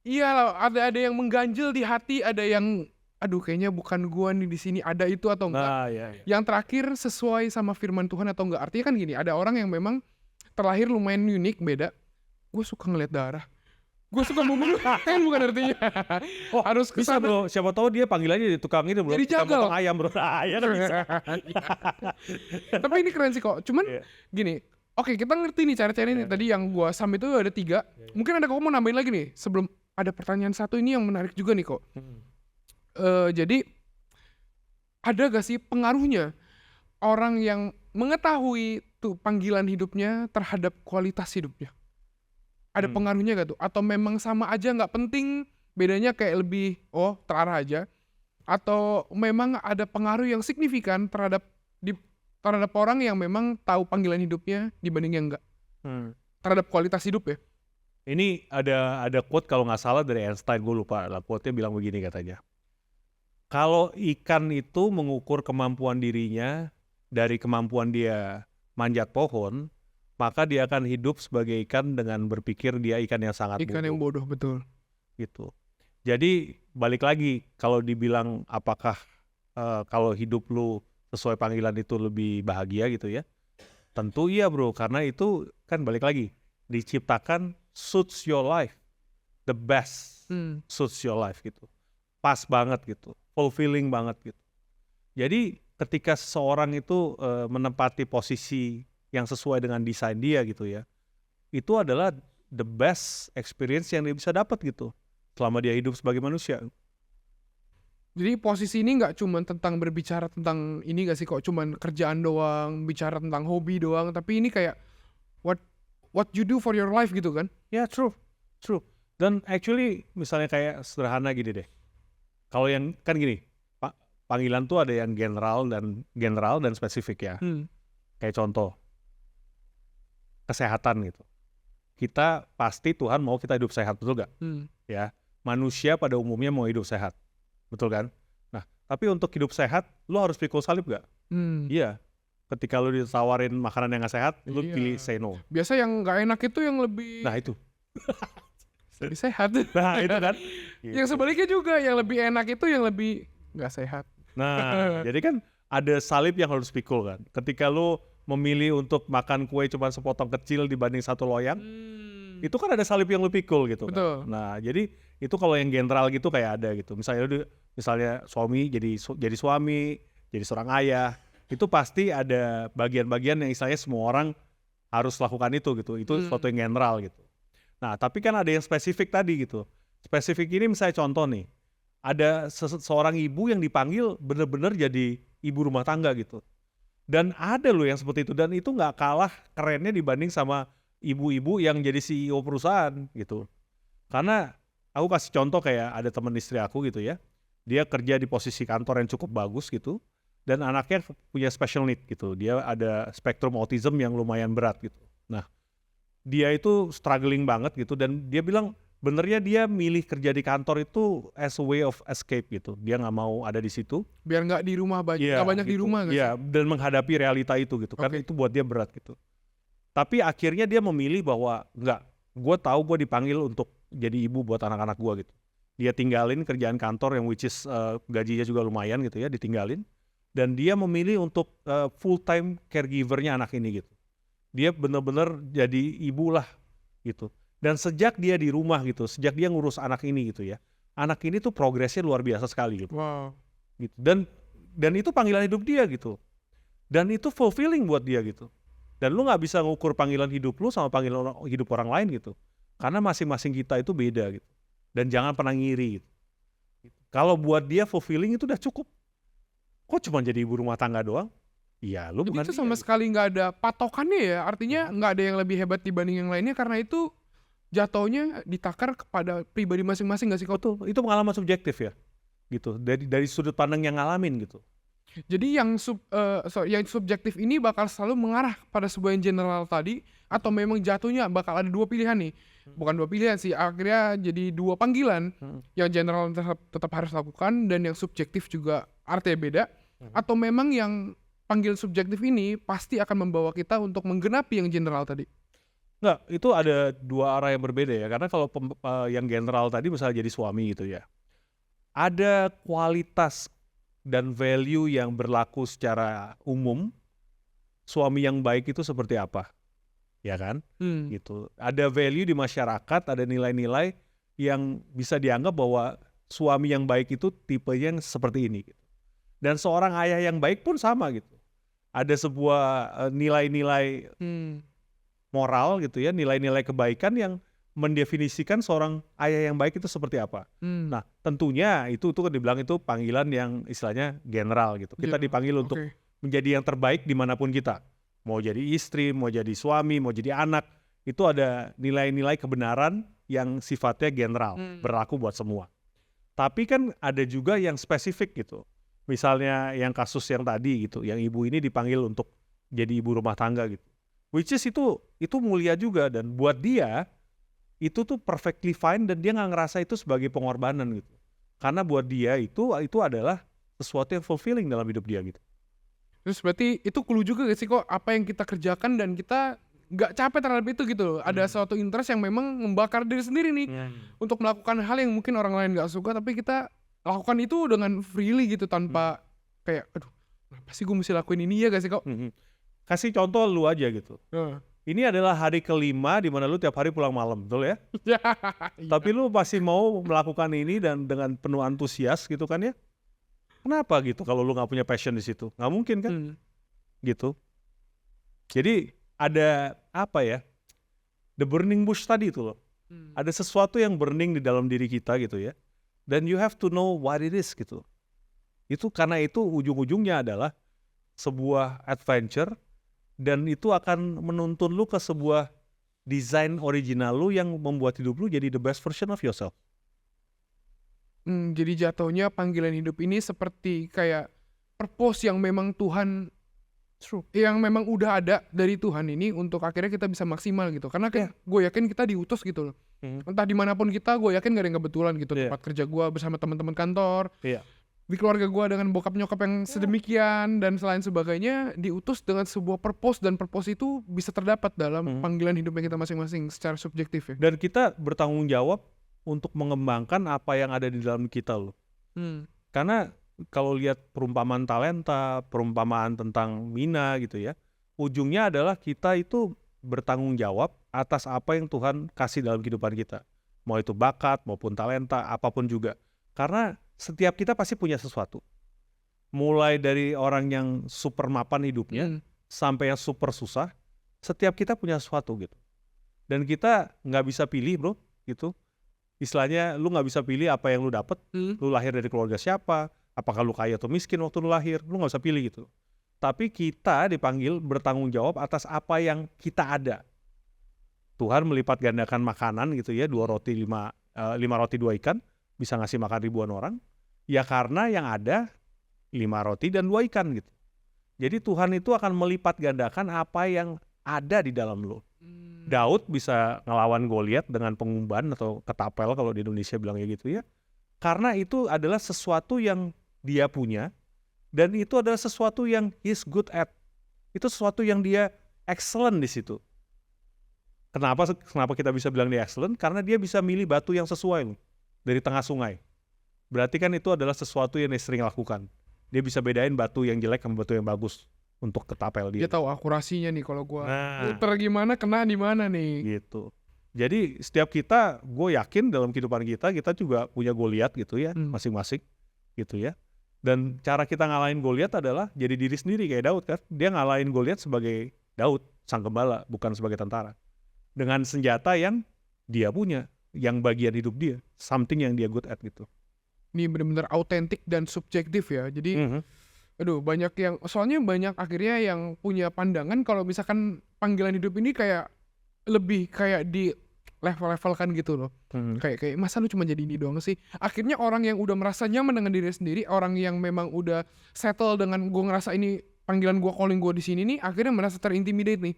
Iya lah, ada yang mengganjel di hati, ada yang aduh kayaknya bukan gua nih di sini, ada itu atau enggak. Nah, iya. Yang terakhir sesuai sama firman Tuhan atau enggak. Artinya kan gini, ada orang yang memang terlahir lumayan unik, beda. Gue suka ngeliat darah. Gue suka membunuh, kan bukan artinya. Oh, harus bisa kesana. bro, siapa tahu dia panggilannya di tukang itu bro. Jadi jagal. Potong ayam bro. Iya kan bisa. Tapi ini keren sih kok. Cuman gini, oke, kita ngerti nih cara-cara ini. Tadi yang gua itu ada 3. Mungkin ada kok mau nambahin lagi nih sebelum ada pertanyaan satu ini yang menarik juga nih kok. Jadi ada gak sih pengaruhnya orang yang mengetahui tuh panggilan hidupnya terhadap kualitas hidupnya? Ada pengaruhnya gak tuh? Atau memang sama aja gak penting, bedanya kayak lebih terarah aja? Atau memang ada pengaruh yang signifikan terhadap orang yang memang tahu panggilan hidupnya dibanding yang enggak? Terhadap kualitas hidup ya? Ini ada quote kalau nggak salah dari Einstein, gue lupa lah, quote-nya bilang begini katanya. Kalau ikan itu mengukur kemampuan dirinya dari kemampuan dia manjat pohon, maka dia akan hidup sebagai ikan dengan berpikir dia ikan yang sangat bodoh. Ikan yang bodoh, betul. Gitu. Jadi balik lagi, kalau dibilang apakah kalau hidup lu sesuai panggilan itu lebih bahagia gitu ya? Tentu iya bro, karena itu kan balik lagi, diciptakan suits your life, the best suits your life gitu, pas banget gitu, fulfilling banget gitu. Jadi ketika seseorang itu menempati posisi yang sesuai dengan desain dia gitu ya, itu adalah the best experience yang dia bisa dapat gitu, selama dia hidup sebagai manusia. Jadi posisi ini nggak cuma tentang berbicara tentang ini gak sih kok, cuman kerjaan doang, bicara tentang hobi doang, tapi ini kayak what you do for your life gitu kan? Ya, true. Dan actually misalnya kayak sederhana gini deh. Kalau yang kan gini, panggilan tuh ada yang general dan spesifik ya. Kayak contoh kesehatan gitu. Kita pasti Tuhan mau kita hidup sehat, betul gak? Ya, manusia pada umumnya mau hidup sehat, betul kan? Nah, tapi untuk hidup sehat, lu harus pikul salib gak? Iya. Ketika lu ditawarin makanan yang gak sehat, lu pilih say no. Biasa yang gak enak itu yang lebih... Nah itu. lebih sehat. Nah itu kan. Yang sebaliknya juga, yang lebih enak itu yang lebih gak sehat. Nah, jadi kan ada salib yang harus pikul kan. Ketika lu memilih untuk makan kue cuma sepotong kecil dibanding satu loyang, Itu kan ada salib yang lu pikul gitu Betul. kan. Nah, jadi itu kalau yang general gitu kayak ada gitu. Misalnya suami jadi suami, jadi seorang ayah, itu pasti ada bagian-bagian yang istilahnya semua orang harus lakukan itu gitu. Itu sesuatu yang general gitu. Nah, tapi kan ada yang spesifik tadi gitu. Spesifik ini misalnya contoh nih, ada seorang ibu yang dipanggil bener-bener jadi ibu rumah tangga gitu. Dan ada loh yang seperti itu, dan itu nggak kalah kerennya dibanding sama ibu-ibu yang jadi CEO perusahaan gitu. Karena aku kasih contoh kayak ada teman istri aku gitu ya, dia kerja di posisi kantor yang cukup bagus gitu, dan anaknya punya special need gitu, dia ada spektrum autism yang lumayan berat gitu. Nah, dia itu struggling banget gitu, dan dia bilang benernya dia milih kerja di kantor itu as a way of escape gitu, dia nggak mau ada di situ. Biar nggak di rumah Iya, nggak banyak di gitu. rumah nggak Iya, sih? dan menghadapi realita itu gitu, karena Oke. itu buat dia berat gitu. Tapi akhirnya dia memilih bahwa enggak, gue tahu gue dipanggil untuk jadi ibu buat anak-anak gue gitu. Dia tinggalin kerjaan kantor yang which is gajinya juga lumayan gitu ya, ditinggalin. Dan dia memilih untuk full time caregivernya anak ini gitu. Dia bener-bener jadi ibu lah gitu. Dan sejak dia di rumah gitu, sejak dia ngurus anak ini gitu ya, anak ini tuh progresnya luar biasa sekali gitu. Wow. Gitu. Dan itu panggilan hidup dia gitu. Dan itu fulfilling buat dia gitu. Dan lu nggak bisa ngukur panggilan hidup lu sama panggilan hidup orang lain gitu. Karena masing-masing kita itu beda gitu. Dan jangan pernah ngiri gitu. Kalau buat dia fulfilling itu udah cukup. Kok cuma jadi ibu rumah tangga doang? Iya, lu Jadi bukan itu dia sama gitu. sekali nggak ada patokannya ya, artinya nggak ada yang lebih hebat dibanding yang lainnya karena itu jatuhnya ditakar kepada pribadi masing-masing nggak sih kok? Betul, itu pengalaman subjektif ya. Gitu. Dari sudut pandang yang ngalamin gitu. Jadi yang yang subjektif ini bakal selalu mengarah pada sebuah yang general tadi atau memang jatuhnya bakal ada dua pilihan nih. Bukan dua pilihan sih, akhirnya jadi dua panggilan. Yang general tetap harus lakukan dan yang subjektif juga artinya beda. Atau memang yang panggil subjektif ini pasti akan membawa kita untuk menggenapi yang general tadi. Enggak, itu ada dua arah yang berbeda ya. Karena kalau yang general tadi misalnya jadi suami gitu ya, ada kualitas dan value yang berlaku secara umum. Suami yang baik itu seperti apa, ya kan? Gitu. Ada value di masyarakat, ada nilai-nilai yang bisa dianggap bahwa suami yang baik itu tipenya yang seperti ini. Gitu. Dan seorang ayah yang baik pun sama gitu. Ada sebuah nilai-nilai moral gitu ya, nilai-nilai kebaikan yang mendefinisikan seorang ayah yang baik itu seperti apa. Nah, tentunya itu kan dibilang itu panggilan yang istilahnya general gitu. Kita dipanggil untuk menjadi yang terbaik dimanapun kita. Mau jadi istri, mau jadi suami, mau jadi anak, itu ada nilai-nilai kebenaran yang sifatnya general, berlaku buat semua. Tapi kan ada juga yang spesifik gitu. Misalnya yang kasus yang tadi gitu, yang ibu ini dipanggil untuk jadi ibu rumah tangga gitu. Which is itu mulia juga, dan buat dia itu tuh perfectly fine, dan dia nggak ngerasa itu sebagai pengorbanan gitu. Karena buat dia itu adalah sesuatu yang fulfilling dalam hidup dia gitu. Terus berarti itu clue juga gak sih kok apa yang kita kerjakan dan kita nggak capek terhadap itu gitu loh. Ada suatu interest yang memang membakar diri sendiri nih untuk melakukan hal yang mungkin orang lain nggak suka, tapi kita lakukan itu dengan freely gitu tanpa kayak aduh kenapa sih gue mesti lakuin ini ya gak sih kok? Kasih contoh lu aja gitu. Ini adalah hari kelima di mana lu tiap hari pulang malam, betul ya? Tapi lu masih mau melakukan ini dan dengan penuh antusias gitu kan ya? Kenapa gitu kalau lu nggak punya passion di situ? Nggak mungkin kan? Gitu. Jadi ada apa ya? The burning bush tadi itu loh. Ada sesuatu yang burning di dalam diri kita gitu ya. Dan you have to know what it is gitu. Itu karena itu ujung-ujungnya adalah sebuah adventure, dan itu akan menuntun lu ke sebuah desain original lu yang membuat hidup lu jadi the best version of yourself. Jadi jatuhnya panggilan hidup ini seperti kayak purpose yang memang Tuhan yang memang udah ada dari Tuhan ini untuk akhirnya kita bisa maksimal gitu. Karena kan gue yakin kita diutus gitu loh. Entah dimanapun kita, gue yakin gak ada yang kebetulan gitu. Tempat kerja gue bersama teman-teman kantor, di keluarga gue dengan bokap nyokap yang sedemikian dan selain sebagainya, diutus dengan sebuah purpose, dan purpose itu bisa terdapat dalam panggilan hidupnya kita masing-masing secara subjektif ya. Dan kita bertanggung jawab untuk mengembangkan apa yang ada di dalam kita loh. Karena kalau lihat perumpamaan talenta, perumpamaan tentang mina gitu ya, ujungnya adalah kita itu bertanggung jawab atas apa yang Tuhan kasih dalam kehidupan kita. Mau itu bakat, maupun talenta, apapun juga. Karena setiap kita pasti punya sesuatu. Mulai dari orang yang super mapan hidupnya, sampai yang super susah, setiap kita punya sesuatu gitu. Dan kita nggak bisa pilih bro, gitu. Istilahnya lu nggak bisa pilih apa yang lu dapet, lu lahir dari keluarga siapa, apakah lu kaya atau miskin waktu lu lahir, lu nggak bisa pilih gitu. Tapi kita dipanggil bertanggung jawab atas apa yang kita ada. Tuhan melipat gandakan makanan gitu ya, 5 roti 2 ikan, bisa ngasih makan ribuan orang. Ya karena yang ada 5 roti dan 2 ikan gitu. Jadi Tuhan itu akan melipat gandakan apa yang ada di dalam lo. Daud bisa ngelawan Goliat dengan pengumban atau ketapel kalau di Indonesia bilangnya gitu ya. Karena itu adalah sesuatu yang dia punya dan itu adalah sesuatu yang he's good at. Itu sesuatu yang dia excellent di situ. Kenapa kita bisa bilang dia excellent? Karena dia bisa milih batu yang sesuai loh, dari tengah sungai. Berarti kan itu adalah sesuatu yang dia sering lakukan. Dia bisa bedain batu yang jelek sama batu yang bagus untuk ketapel dia. Dia tahu akurasinya nih kalau gua puter gimana kena di mana nih. Gitu. Jadi setiap kita, gue yakin dalam kehidupan kita juga punya Goliat gitu ya, masing-masing gitu ya. Dan cara kita ngalahin Goliat adalah jadi diri sendiri kayak Daud kan. Dia ngalahin Goliat sebagai Daud, sang gembala, bukan sebagai tentara. Dengan senjata yang dia punya, yang bagian hidup dia, something yang dia good at gitu. Ini benar-benar autentik dan subjektif ya. Jadi banyak yang, soalnya banyak akhirnya yang punya pandangan kalau misalkan panggilan hidup ini kayak lebih kayak di level-levelkan gitu loh. Kayak masa lu cuma jadi ini doang sih. Akhirnya orang yang udah merasa nyaman dengan diri sendiri, orang yang memang udah settle dengan gue ngerasa ini panggilan gue, calling gue di sini nih, akhirnya merasa terintimidate nih.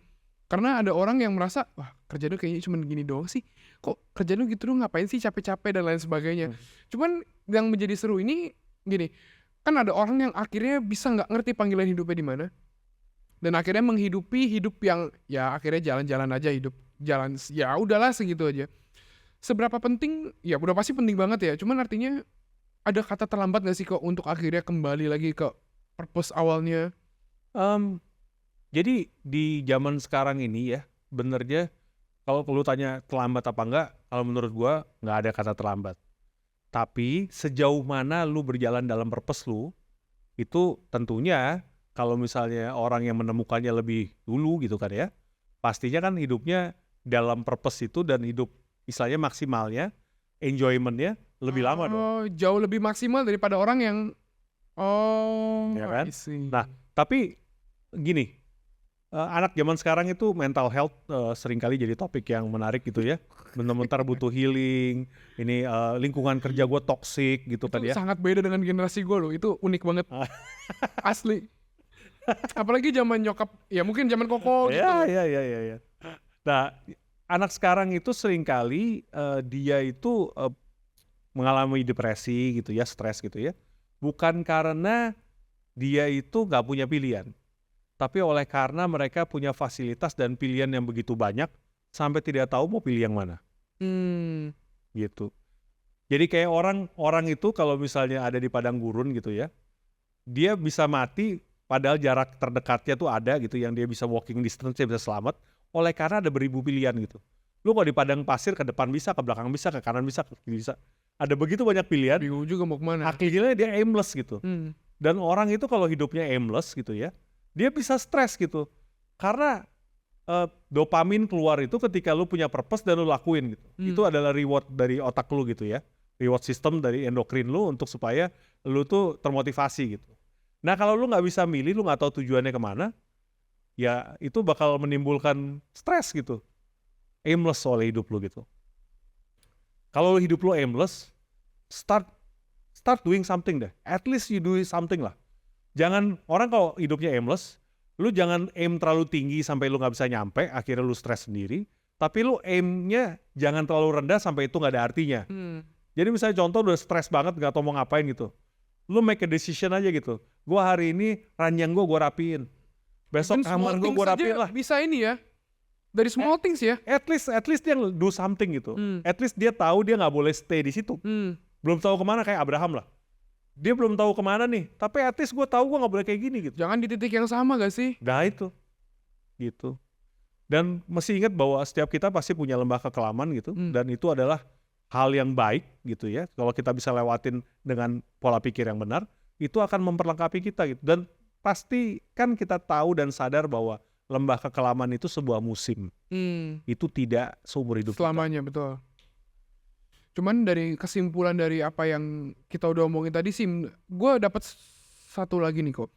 Karena ada orang yang merasa, wah kerja lu kayaknya cuma gini doang sih. Kok kerja lu gitu, lu ngapain sih capek-capek dan lain sebagainya. Cuman yang menjadi seru ini gini, kan ada orang yang akhirnya bisa nggak ngerti panggilan hidupnya di mana, dan akhirnya menghidupi hidup yang ya akhirnya jalan-jalan aja, hidup jalan ya udahlah segitu aja. Seberapa penting? Ya udah pasti penting banget ya. Cuman artinya ada kata terlambat nggak sih kok untuk akhirnya kembali lagi ke purpose awalnya? Jadi di zaman sekarang ini ya, benernya kalau lu tanya terlambat apa enggak, kalau menurut gua nggak ada kata terlambat. Tapi sejauh mana lu berjalan dalam purpose lu, itu tentunya kalau misalnya orang yang menemukannya lebih dulu gitu kan ya, pastinya kan hidupnya dalam purpose itu dan hidup istilahnya maksimalnya, enjoyment-nya lebih lama dong. Jauh lebih maksimal daripada orang yang Ya kan? I see. Nah, tapi gini, anak zaman sekarang itu mental health seringkali jadi topik yang menarik gitu ya. Bentar-bentar butuh healing, ini lingkungan kerja gue toxic gitu kan ya. Sangat beda dengan generasi gue loh, itu unik banget. Asli. Apalagi zaman nyokap, ya mungkin zaman koko gitu. Ya. Nah, anak sekarang itu seringkali dia itu mengalami depresi gitu ya, stres gitu ya. Bukan karena dia itu gak punya pilihan, tapi oleh karena mereka punya fasilitas dan pilihan yang begitu banyak sampai tidak tahu mau pilih yang mana. Gitu. Jadi kayak orang itu kalau misalnya ada di padang gurun gitu ya, dia bisa mati padahal jarak terdekatnya tuh ada gitu yang dia bisa walking distance, dia bisa selamat oleh karena ada beribu pilihan gitu. Lu kalau di padang pasir ke depan bisa, ke belakang bisa, ke kanan bisa, ke kiri bisa. Ada begitu banyak pilihan. Bingung juga mau kemana. Akhirnya dia aimless gitu. Dan orang itu kalau hidupnya aimless gitu ya, dia bisa stres gitu. Karena dopamin keluar itu ketika lu punya purpose dan lu lakuin gitu. Itu adalah reward dari otak lu gitu ya. Reward system dari endokrin lu untuk supaya lu tuh termotivasi gitu. Nah kalau lu gak bisa milih, lu gak tahu tujuannya kemana, ya itu bakal menimbulkan stres gitu. Aimless soal hidup lu gitu. Kalau hidup lu aimless, start doing something deh. At least you do something lah. Jangan, orang kalau hidupnya aimless, lu jangan aim terlalu tinggi sampai lu gak bisa nyampe, akhirnya lu stres sendiri. Tapi lu aimnya jangan terlalu rendah sampai itu gak ada artinya. Jadi misalnya contoh udah stres banget gak tau mau ngapain gitu. Lu make a decision aja gitu. Gua hari ini ranjang gua rapiin. Besok kamar gua rapiin lah. Bisa ini ya. Dari small things ya. At least dia do something gitu. At least dia tahu dia nggak boleh stay di situ. Belum tahu kemana kayak Abraham lah. Dia belum tahu kemana nih. Tapi at least gue tahu gue nggak boleh kayak gini gitu. Jangan di titik yang sama gak sih? Nah itu, gitu. Dan mesti ingat bahwa setiap kita pasti punya lembah kekelaman gitu, dan itu adalah hal yang baik gitu ya. Kalau kita bisa lewatin dengan pola pikir yang benar, itu akan memperlengkapi kita gitu. Dan pasti kan kita tahu dan sadar bahwa lembah kekelaman itu sebuah musim. Itu tidak seumur hidup kita. Selamanya, betul. Cuman dari kesimpulan dari apa yang kita udah omongin tadi sih, gue dapat satu lagi nih kok.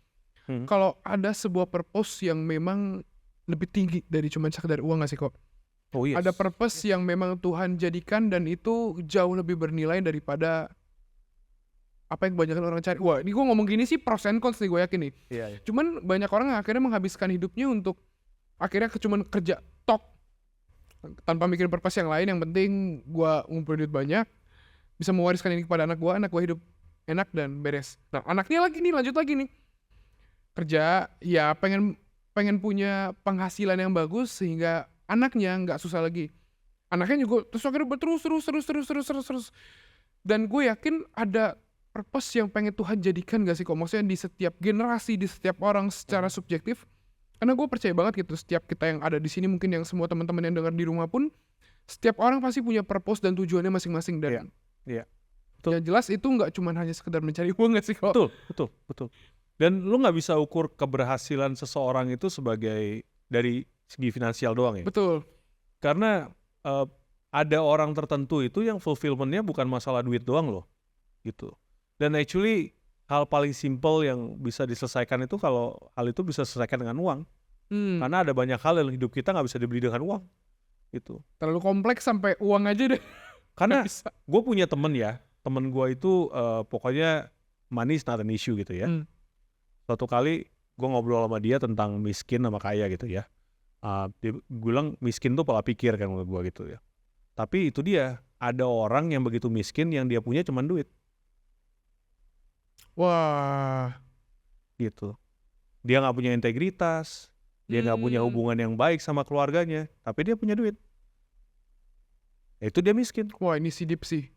Kalau ada sebuah purpose yang memang lebih tinggi dari cuma sekedar uang gak sih kok? Oh yes. Ada purpose yang memang Tuhan jadikan dan itu jauh lebih bernilai daripada apa yang kebanyakan orang cari. Wah, ini gue ngomong gini sih pros and cons nih, gue yakin nih. Iya. Cuman banyak orang yang akhirnya menghabiskan hidupnya untuk akhirnya cuman kerja tok tanpa mikirin purpose yang lain. Yang penting gue ngumpulin duit banyak, bisa mewariskan ini kepada anak gue hidup enak dan beres. Nah, anaknya lagi nih, lanjut lagi nih. Kerja, ya pengen punya penghasilan yang bagus sehingga anaknya nggak susah lagi. Anaknya juga terus akhirnya terus. Dan gue yakin ada purpose yang pengen Tuhan jadikan gak sih kok? Maksudnya di setiap generasi, di setiap orang secara subjektif. Karena gue percaya banget gitu, setiap kita yang ada di sini, mungkin yang semua teman-teman yang dengar di rumah pun, setiap orang pasti punya purpose dan tujuannya masing-masing. Dan Iya. yang jelas itu nggak cuma hanya sekedar mencari uang gak sih kok? Betul. Dan lu nggak bisa ukur keberhasilan seseorang itu sebagai dari segi finansial doang ya. Betul. Karena ada orang tertentu itu yang fulfillment-nya bukan masalah duit doang loh, gitu. Dan actually hal paling simple yang bisa diselesaikan itu kalau hal itu bisa diselesaikan dengan uang. Karena ada banyak hal yang hidup kita nggak bisa dibeli dengan uang, gitu. Terlalu kompleks sampai uang aja deh. Karena gue punya temen gue itu pokoknya money is not an issue gitu ya. Suatu kali gue ngobrol sama dia tentang miskin sama kaya gitu ya. Dia bilang miskin tuh pola pikir kan menurut gue gitu ya. Tapi itu dia, ada orang yang begitu miskin yang dia punya cuma duit. Wah. Gitu. Dia gak punya integritas, dia gak punya hubungan yang baik sama keluarganya, tapi dia punya duit. Itu dia miskin. Wah, ini si deep sih.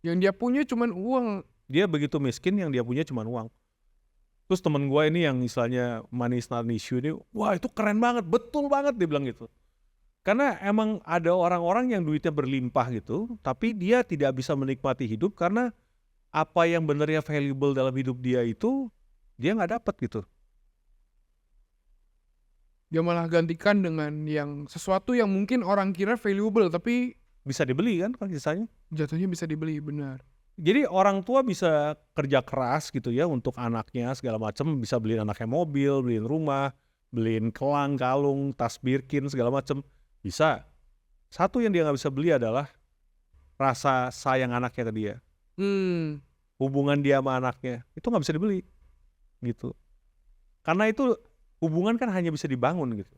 Yang dia punya cuma uang. Dia begitu miskin yang dia punya cuma uang. Terus temen gue ini yang istilahnya money is not an issue ini, wah itu keren banget, betul banget dia bilang gitu. Karena emang ada orang-orang yang duitnya berlimpah gitu, tapi dia tidak bisa menikmati hidup karena apa yang benernya valuable dalam hidup dia itu dia nggak dapat gitu. Dia malah gantikan dengan yang sesuatu yang mungkin orang kira valuable tapi bisa dibeli kan kisahnya. Jatuhnya bisa dibeli, benar. Jadi orang tua bisa kerja keras gitu ya untuk anaknya segala macam, bisa beliin anaknya mobil, beliin rumah, beliin kelang, kalung, tas Birkin segala macam, bisa. Satu yang dia nggak bisa beli adalah rasa sayang anaknya ke dia. Hubungan dia sama anaknya itu nggak bisa dibeli, gitu. Karena itu hubungan kan hanya bisa dibangun gitu.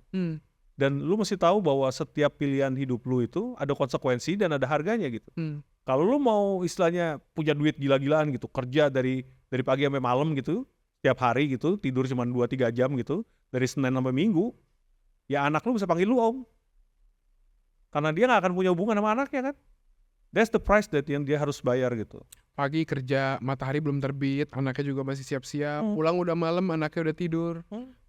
Dan lu mesti tahu bahwa setiap pilihan hidup lu itu ada konsekuensi dan ada harganya gitu. Kalau lu mau istilahnya punya duit gila-gilaan gitu, kerja dari pagi sampai malam gitu, setiap hari gitu, tidur cuma 2-3 jam gitu, dari Senin sampai Minggu, ya anak lu bisa panggil lu om. Karena dia gak akan punya hubungan sama anaknya kan. That's the price that yang dia harus bayar gitu. Pagi kerja, matahari belum terbit, anaknya juga masih siap-siap, pulang udah malam, anaknya udah tidur.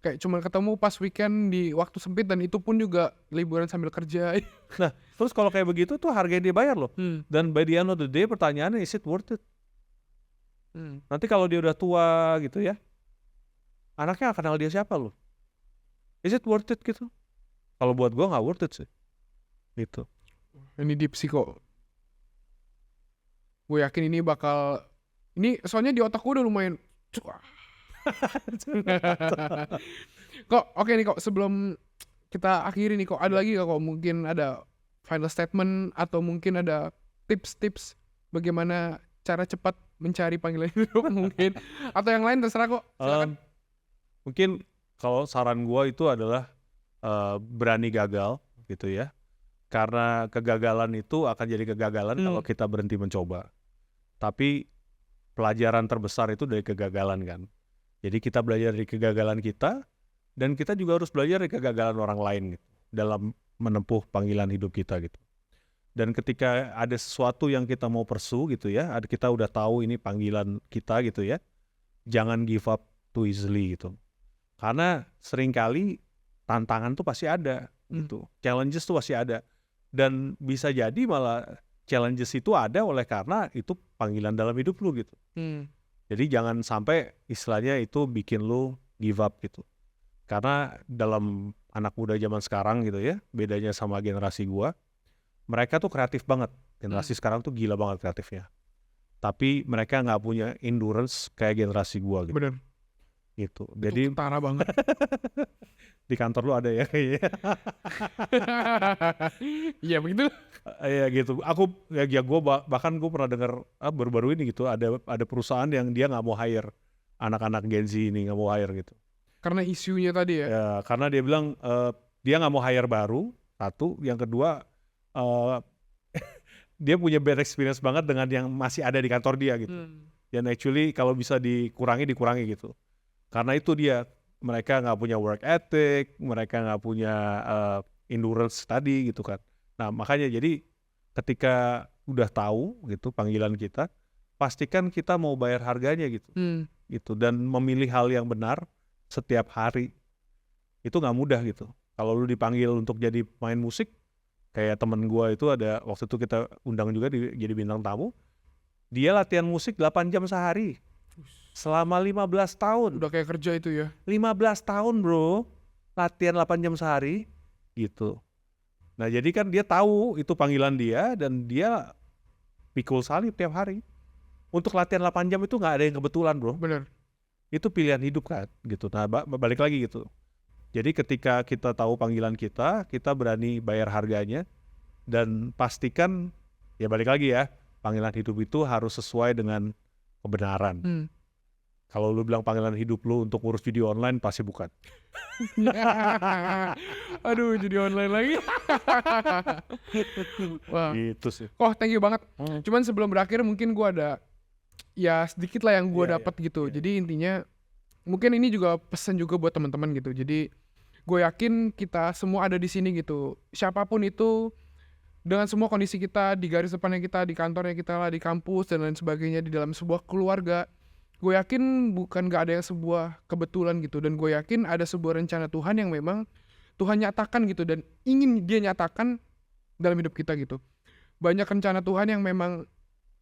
Kayak cuma ketemu pas weekend di waktu sempit dan itu pun juga liburan sambil kerja. Nah, terus kalau kayak begitu tuh harganya dia bayar loh. Dan by the end of the day pertanyaannya, is it worth it? Nanti kalau dia udah tua gitu ya, anaknya akan kenal dia siapa loh? Is it worth it gitu? Kalau buat gua nggak worth it sih. Gitu. Ini deep sih kok. Gue yakin ini bakal, ini soalnya di otak gue udah lumayan kok. Oke nih kok, sebelum kita akhiri nih kok, ada lagi gak kok mungkin ada final statement atau mungkin ada tips-tips bagaimana cara cepat mencari panggilan hidup mungkin, atau yang lain terserah kok, silakan. Mungkin kalau saran gue itu adalah berani gagal gitu ya. Karena kegagalan itu akan jadi kegagalan kalau kita berhenti mencoba. Tapi pelajaran terbesar itu dari kegagalan kan. Jadi kita belajar dari kegagalan kita, dan kita juga harus belajar dari kegagalan orang lain gitu, dalam menempuh panggilan hidup kita gitu. Dan ketika ada sesuatu yang kita mau pursue gitu ya, kita udah tahu ini panggilan kita gitu ya, jangan give up too easily gitu. Karena seringkali tantangan tuh pasti ada gitu. Challenges tuh pasti ada. Dan bisa jadi malah challenges itu ada oleh karena itu panggilan dalam hidup lu gitu. Jadi jangan sampai istilahnya itu bikin lu give up gitu. Karena dalam anak muda zaman sekarang gitu ya, bedanya sama generasi gua, mereka tuh kreatif banget. Generasi sekarang tuh gila banget kreatifnya. Tapi mereka nggak punya endurance kayak generasi gua gitu. Bener. Gitu. Jadi Ketara banget. di kantor lu ada ya kayaknya. Iya begitu. Ya gitu. Aku ya gua bahkan gua pernah dengar baru-baru ini gitu ada perusahaan yang dia nggak mau hire anak-anak Gen Z ini, nggak mau hire gitu. Karena isunya tadi ya. Ya, karena dia bilang dia nggak mau hire baru, satu. Yang kedua dia punya bad experience banget dengan yang masih ada di kantor dia gitu. Dan actually kalau bisa dikurangi gitu. Karena itu dia, mereka nggak punya work ethic, mereka nggak punya endurance tadi gitu kan. Nah makanya jadi ketika udah tahu gitu panggilan kita, pastikan kita mau bayar harganya gitu. Gitu dan memilih hal yang benar setiap hari itu nggak mudah gitu. Kalau lu dipanggil untuk jadi pemain musik, kayak temen gua itu ada waktu itu kita undang juga jadi bintang tamu, dia latihan musik 8 jam sehari selama 15 tahun. Udah kayak kerja itu ya. 15 tahun bro, latihan 8 jam sehari gitu. Nah jadi kan dia tahu itu panggilan dia dan dia pikul salib tiap hari. Untuk latihan 8 jam itu gak ada yang kebetulan bro. Bener. Itu pilihan hidup kan gitu. Nah balik lagi gitu. Jadi ketika kita tahu panggilan kita berani bayar harganya. Dan pastikan, ya balik lagi ya, panggilan hidup itu harus sesuai dengan kebenaran. Kalau lu bilang panggilan hidup lu untuk ngurus judi online, pasti bukan. Aduh, judi online lagi. Wah. Gitu sih. Thank you banget. Cuman sebelum berakhir mungkin gue ada ya sedikit lah yang gue dapat gitu. Jadi intinya mungkin ini juga pesan juga buat teman-teman gitu. Jadi gue yakin kita semua ada di sini gitu. Siapapun itu, dengan semua kondisi kita, di garis depannya kita, di kantornya kita lah, di kampus dan lain sebagainya, di dalam sebuah keluarga, gue yakin bukan gak ada yang sebuah kebetulan gitu. Dan gue yakin ada sebuah rencana Tuhan yang memang Tuhan nyatakan gitu dan ingin dia nyatakan dalam hidup kita gitu. Banyak rencana Tuhan yang memang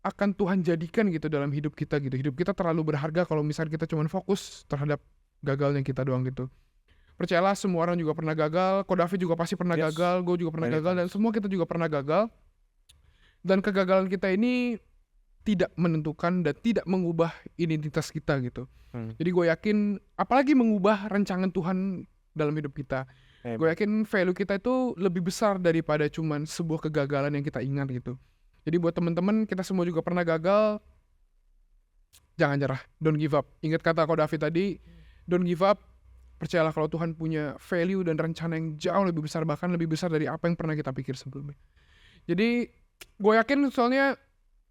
akan Tuhan jadikan gitu dalam hidup kita gitu. Hidup kita terlalu berharga kalau misalnya kita cuma fokus terhadap gagalnya kita doang gitu. Percayalah, semua orang juga pernah gagal. Ko David juga pasti pernah gagal. Gue juga pernah gagal. Dan semua kita juga pernah gagal. Dan kegagalan kita ini tidak menentukan dan tidak mengubah identitas kita gitu. Jadi gue yakin, apalagi mengubah rancangan Tuhan dalam hidup kita. Gue yakin value kita itu lebih besar daripada cuman sebuah kegagalan yang kita ingat gitu. Jadi buat teman-teman, kita semua juga pernah gagal. Jangan nyerah, don't give up. Ingat kata Ko David tadi, don't give up. Percayalah kalau Tuhan punya value dan rencana yang jauh lebih besar, bahkan lebih besar dari apa yang pernah kita pikir sebelumnya. Jadi gue yakin soalnya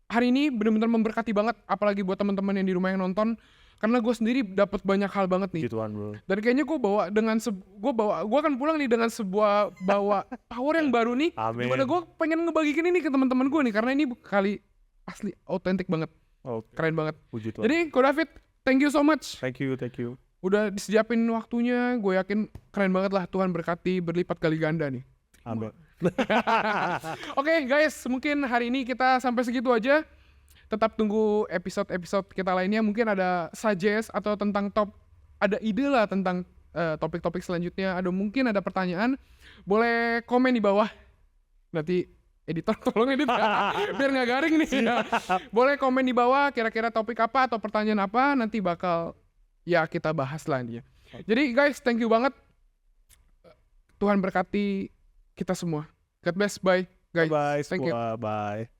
hari ini benar-benar memberkati banget, apalagi buat teman-teman yang di rumah yang nonton, karena gue sendiri dapat banyak hal banget nih. Gituan bro. Dan kayaknya gue bawa dengan gue akan pulang nih dengan sebuah bawa power yang baru nih. Amin. Dimana gue pengen ngebagikan ini ke teman-teman gue nih, karena ini kali asli otentik banget, keren banget. Puji Tuhan. Jadi Ko David, thank you so much. Thank you. Udah disediapin waktunya, gue yakin keren banget lah. Tuhan berkati berlipat kali ganda nih. Amin. Oke, guys, mungkin hari ini kita sampai segitu aja. Tetap tunggu episode-episode kita lainnya. Mungkin ada suggest atau tentang ada ide lah tentang topik-topik selanjutnya. Mungkin ada pertanyaan, boleh komen di bawah. Nanti editor tolong edit biar nggak garing nih. Boleh komen di bawah kira-kira topik apa atau pertanyaan apa, nanti bakal ya kita bahas lah dia. Jadi guys, thank you banget. Tuhan berkati kita semua. God bless, bye guys. Bye. Thank you. Bye.